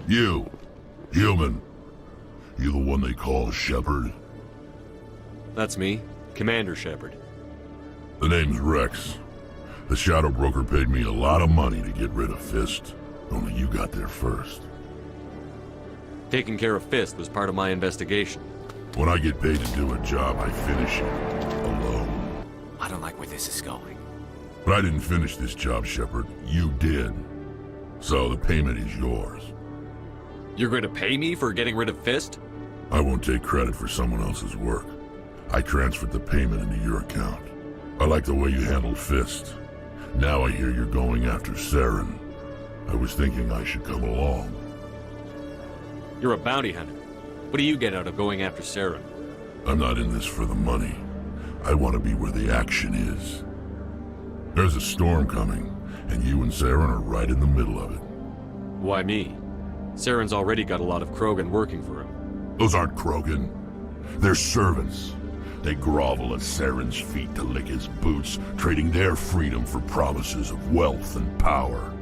You, human. You the one they call Shepard? That's me, Commander Shepard. The name's Rex. The Shadow Broker paid me a lot of money to get rid of Fist. Only you got there first. Taking care of Fist was part of my investigation. When I get paid to do a job, I finish it. Alone. I don't like where this is going. But I didn't finish this job, Shepard. You did. So the payment is yours. You're going to pay me for getting rid of Fist? I won't take credit for someone else's work. I transferred the payment into your account. I like the way you handled Fist. Now I hear you're going after Saren. I was thinking I should come along. You're a bounty hunter. What do you get out of going after Saren? I'm not in this for the money. I want to be where the action is. There's a storm coming, and you and Saren are right in the middle of it. Why me? Saren's already got a lot of Krogan working for him. Those aren't Krogan. They're servants. They grovel at Saren's feet to lick his boots, trading their freedom for promises of wealth and power.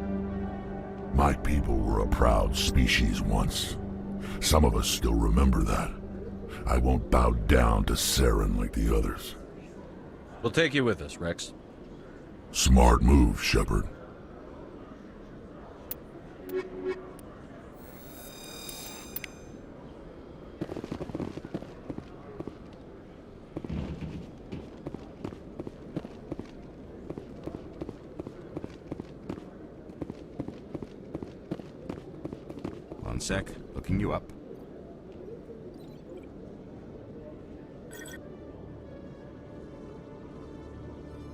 My people were a proud species once. Some of us still remember that. I won't bow down to Saren like the others. We'll take you with us, Rex. Smart move, Shepard. One sec, looking you up.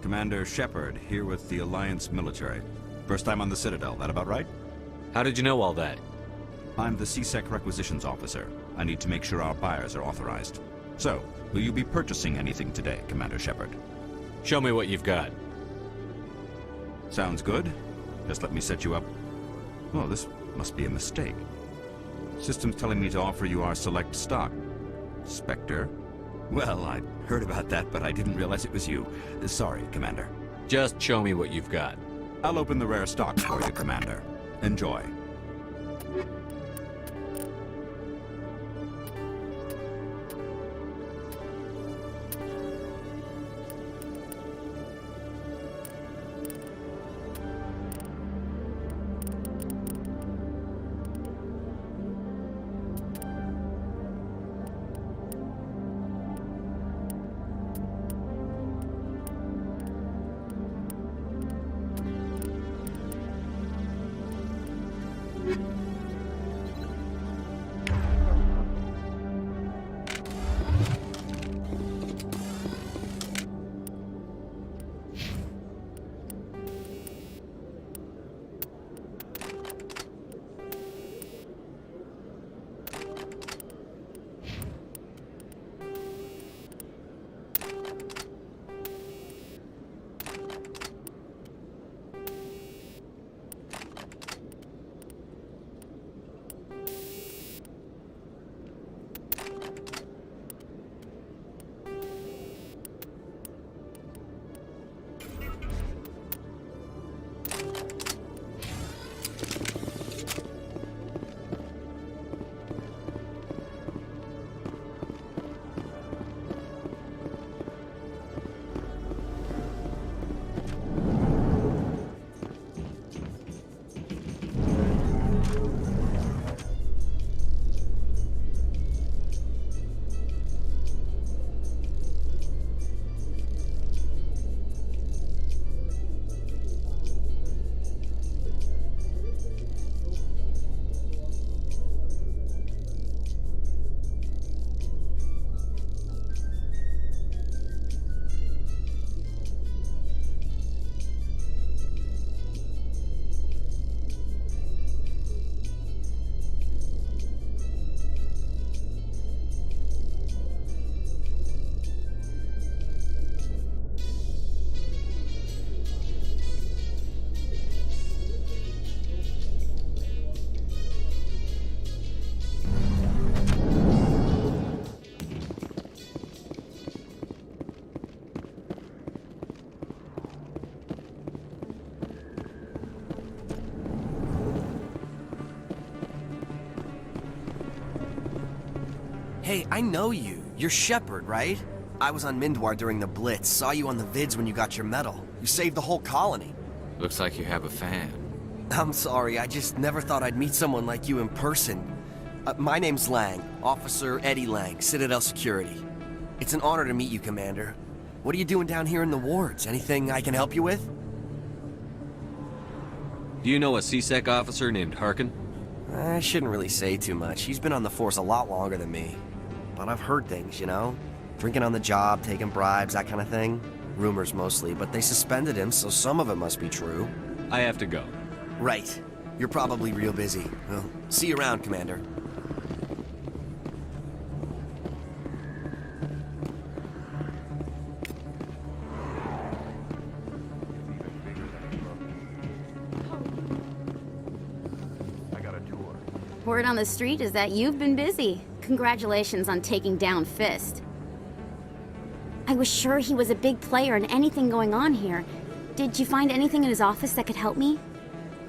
Commander Shepard, here with the Alliance military. First time on the Citadel, that about right? How did you know all that? I'm the C-Sec Requisitions Officer. I need to make sure our buyers are authorized. So, will you be purchasing anything today, Commander Shepard? Show me what you've got. Sounds good. Just let me set you up. Well, this must be a mistake. System's telling me to offer you our select stock. Spectre? Well, I heard about that, but I didn't realize it was you. Sorry, Commander. Just show me what you've got. I'll open the rare stock for you, Commander. Enjoy. Hey, I know you. You're Shepard, right? I was on Mindwar during the Blitz. Saw you on the vids when you got your medal. You saved the whole colony. Looks like you have a fan. I'm sorry, I just never thought I'd meet someone like you in person. My name's Lang, Officer Eddie Lang, Citadel Security. It's an honor to meet you, Commander. What are you doing down here in the wards? Anything I can help you with? Do you know a CSEC officer named Harkin? I shouldn't really say too much. He's been on the force a lot longer than me. But I've heard things, you know? Drinking on the job, taking bribes, that kind of thing. Rumors mostly, but they suspended him, so some of it must be true. I have to go. Right. You're probably real busy. Well, see you around, Commander. Word on the street is that you've been busy. Congratulations on taking down Fist. I was sure he was a big player in anything going on here. Did you find anything in his office that could help me?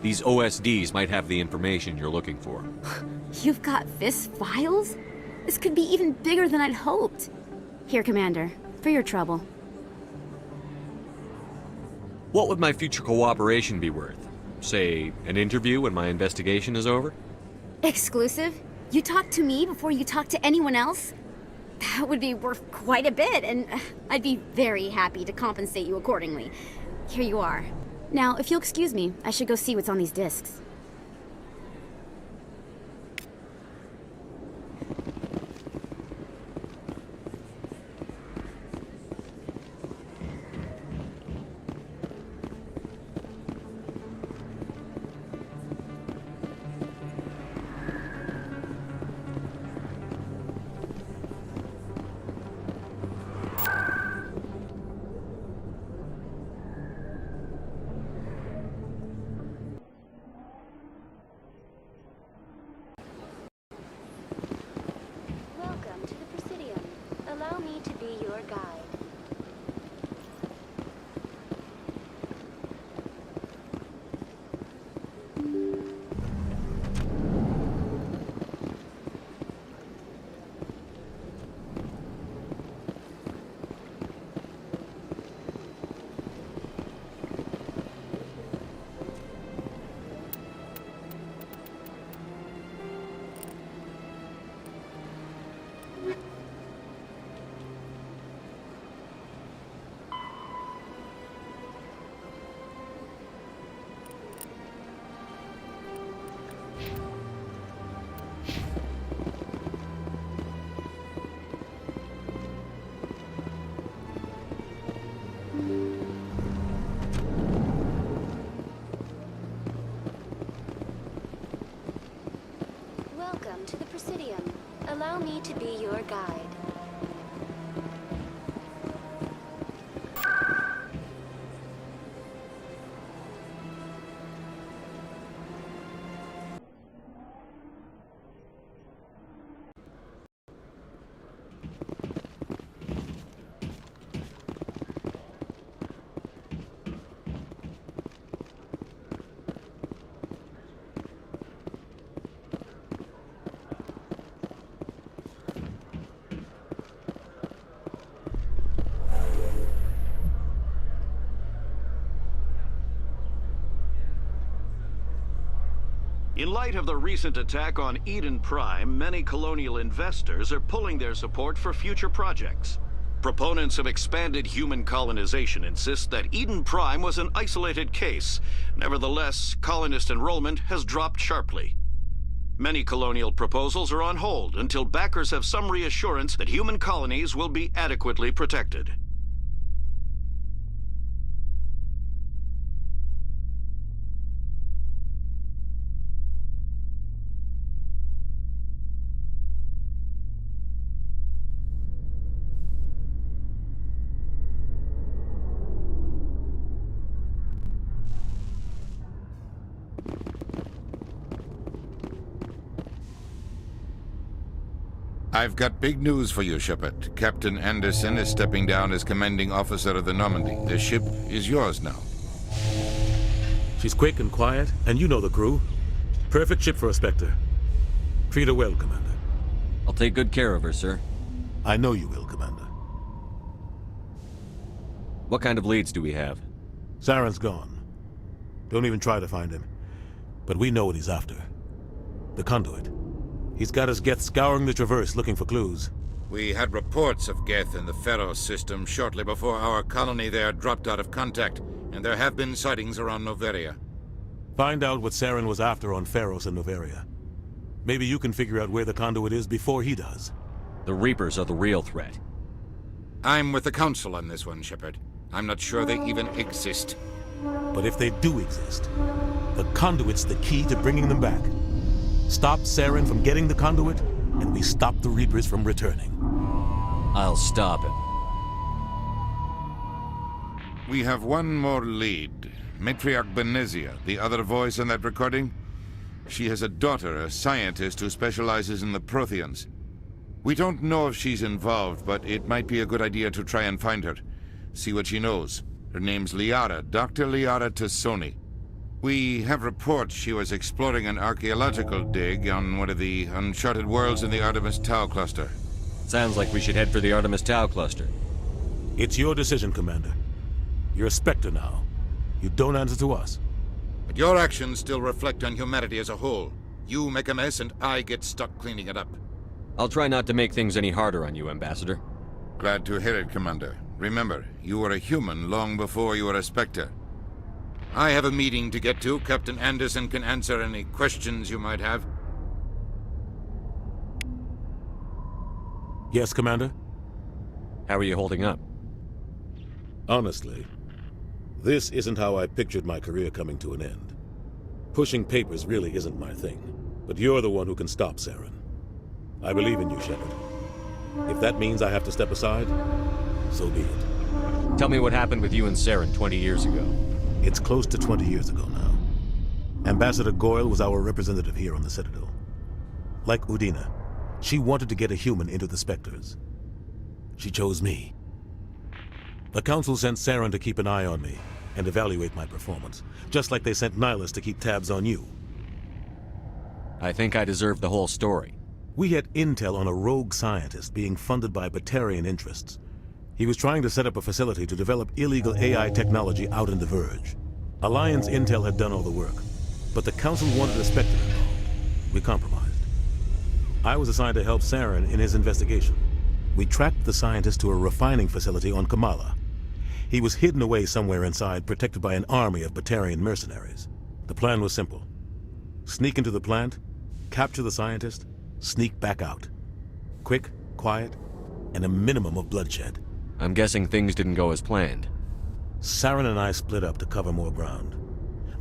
These OSDs might have the information you're looking for. You've got Fist files? This could be even bigger than I'd hoped. Here, Commander, for your trouble. What would my future cooperation be worth? Say, an interview when my investigation is over? Exclusive? You talk to me before you talk to anyone else? That would be worth quite a bit, and I'd be very happy to compensate you accordingly. Here you are. Now, if you'll excuse me, I should go see what's on these discs. Welcome to the Presidium. Allow me to be your guide. In light of the recent attack on Eden Prime, many colonial investors are pulling their support for future projects. Proponents of expanded human colonization insist that Eden Prime was an isolated case. Nevertheless, colonist enrollment has dropped sharply. Many colonial proposals are on hold until backers have some reassurance that human colonies will be adequately protected. I've got big news for you, Shepard. Captain Anderson is stepping down as commanding officer of the Normandy. The ship is yours now. She's quick and quiet, and you know the crew. Perfect ship for a Spectre. Treat her well, Commander. I'll take good care of her, sir. I know you will, Commander. What kind of leads do we have? Saren's gone. Don't even try to find him. But we know what he's after. The conduit. He's got his Geth scouring the Traverse looking for clues. We had reports of Geth in the Pharos system shortly before our colony there dropped out of contact, and there have been sightings around Noveria. Find out what Saren was after on Pharos and Noveria. Maybe you can figure out where the conduit is before he does. The Reapers are the real threat. I'm with the Council on this one, Shepard. I'm not sure they even exist. But if they do exist, the conduit's the key to bringing them back. Stop Saren from getting the conduit, and we stop the Reapers from returning. I'll stop him. We have one more lead. Matriarch Benezia, the other voice in that recording. She has a daughter, a scientist who specializes in the Protheans. We don't know if she's involved, but it might be a good idea to try and find her. See what she knows. Her name's Liara, Dr. Liara Tassoni. We have reports she was exploring an archaeological dig on one of the uncharted worlds in the Artemis Tau cluster. Sounds like we should head for the Artemis Tau cluster. It's your decision, Commander. You're a Spectre now. You don't answer to us. But your actions still reflect on humanity as a whole. You make a mess and I get stuck cleaning it up. I'll try not to make things any harder on you, Ambassador. Glad to hear it, Commander. Remember, you were a human long before you were a Spectre. I have a meeting to get to. Captain Anderson can answer any questions you might have. Yes, Commander? How are you holding up? Honestly, this isn't how I pictured my career coming to an end. Pushing papers really isn't my thing, but you're the one who can stop Saren. I believe in you, Shepard. If that means I have to step aside, so be it. Tell me what happened with you and Saren 20 years ago. It's close to 20 years ago now. Ambassador Goyle was our representative here on the Citadel. Like Udina, she wanted to get a human into the Spectres. She chose me. The Council sent Saren to keep an eye on me and evaluate my performance, just like they sent Nihilus to keep tabs on you. I think I deserve the whole story. We had intel on a rogue scientist being funded by Batarian interests. He was trying to set up a facility to develop illegal AI technology out in the Verge. Alliance intel had done all the work, but the Council wanted a Spectre involved. We compromised. I was assigned to help Saren in his investigation. We tracked the scientist to a refining facility on Kamala. He was hidden away somewhere inside, protected by an army of Batarian mercenaries. The plan was simple. Sneak into the plant, capture the scientist, sneak back out. Quick, quiet, and a minimum of bloodshed. I'm guessing things didn't go as planned. Saren and I split up to cover more ground.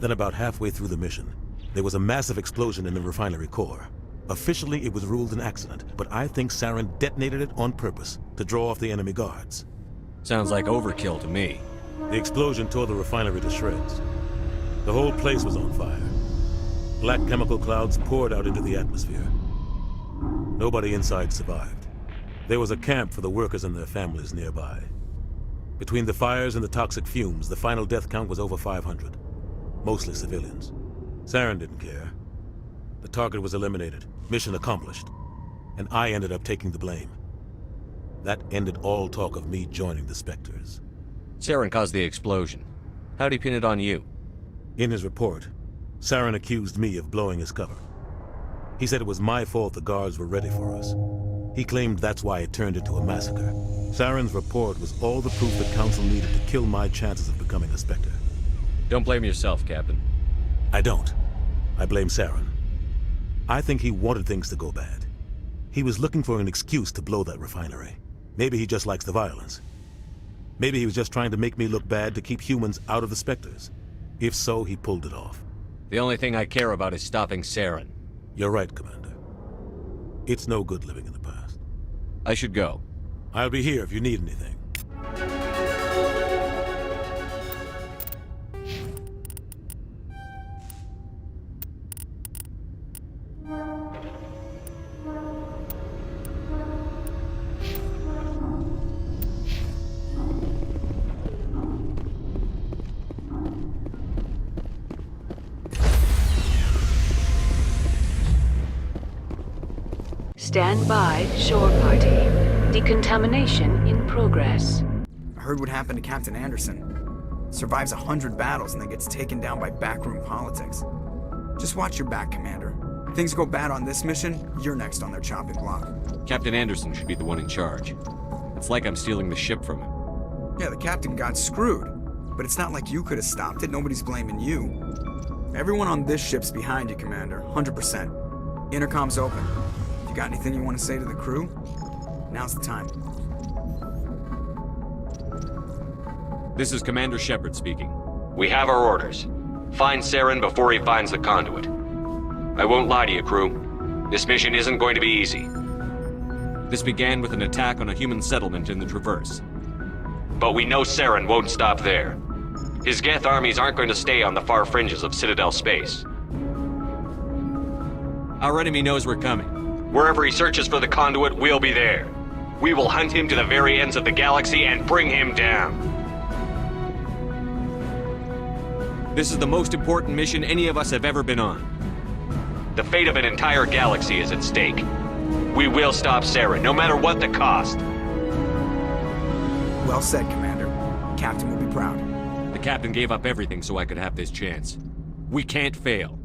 Then about halfway through the mission, there was a massive explosion in the refinery core. Officially, it was ruled an accident, but I think Saren detonated it on purpose to draw off the enemy guards. Sounds like overkill to me. The explosion tore the refinery to shreds. The whole place was on fire. Black chemical clouds poured out into the atmosphere. Nobody inside survived. There was a camp for the workers and their families nearby. Between the fires and the toxic fumes, the final death count was over 500. Mostly civilians. Saren didn't care. The target was eliminated, mission accomplished, and I ended up taking the blame. That ended all talk of me joining the Spectres. Saren caused the explosion. How'd he pin it on you? In his report, Saren accused me of blowing his cover. He said it was my fault the guards were ready for us. He claimed that's why it turned into a massacre. Saren's report was all the proof the Council needed to kill my chances of becoming a Spectre. Don't blame yourself, Captain. I don't. I blame Saren. I think he wanted things to go bad. He was looking for an excuse to blow that refinery. Maybe he just likes the violence. Maybe he was just trying to make me look bad to keep humans out of the Spectres. If so, he pulled it off. The only thing I care about is stopping Saren. You're right, Commander. It's no good living in the past. I should go. I'll be here if you need anything. Stand by, shore party. Decontamination in progress. I heard what happened to Captain Anderson. Survives 100 battles and then gets taken down by backroom politics. Just watch your back, Commander. If things go bad on this mission, you're next on their chopping block. Captain Anderson should be the one in charge. It's like I'm stealing the ship from him. Yeah, the captain got screwed. But it's not like you could have stopped it. Nobody's blaming you. Everyone on this ship's behind you, Commander. 100%. Intercom's open. If you got anything you want to say to the crew, now's the time. This is Commander Shepard speaking. We have our orders. Find Saren before he finds the conduit. I won't lie to you, crew. This mission isn't going to be easy. This began with an attack on a human settlement in the Traverse. But we know Saren won't stop there. His Geth armies aren't going to stay on the far fringes of Citadel space. Our enemy knows we're coming. Wherever he searches for the conduit, we'll be there. We will hunt him to the very ends of the galaxy and bring him down. This is the most important mission any of us have ever been on. The fate of an entire galaxy is at stake. We will stop Saren, no matter what the cost. Well said, Commander. Captain will be proud. The captain gave up everything so I could have this chance. We can't fail.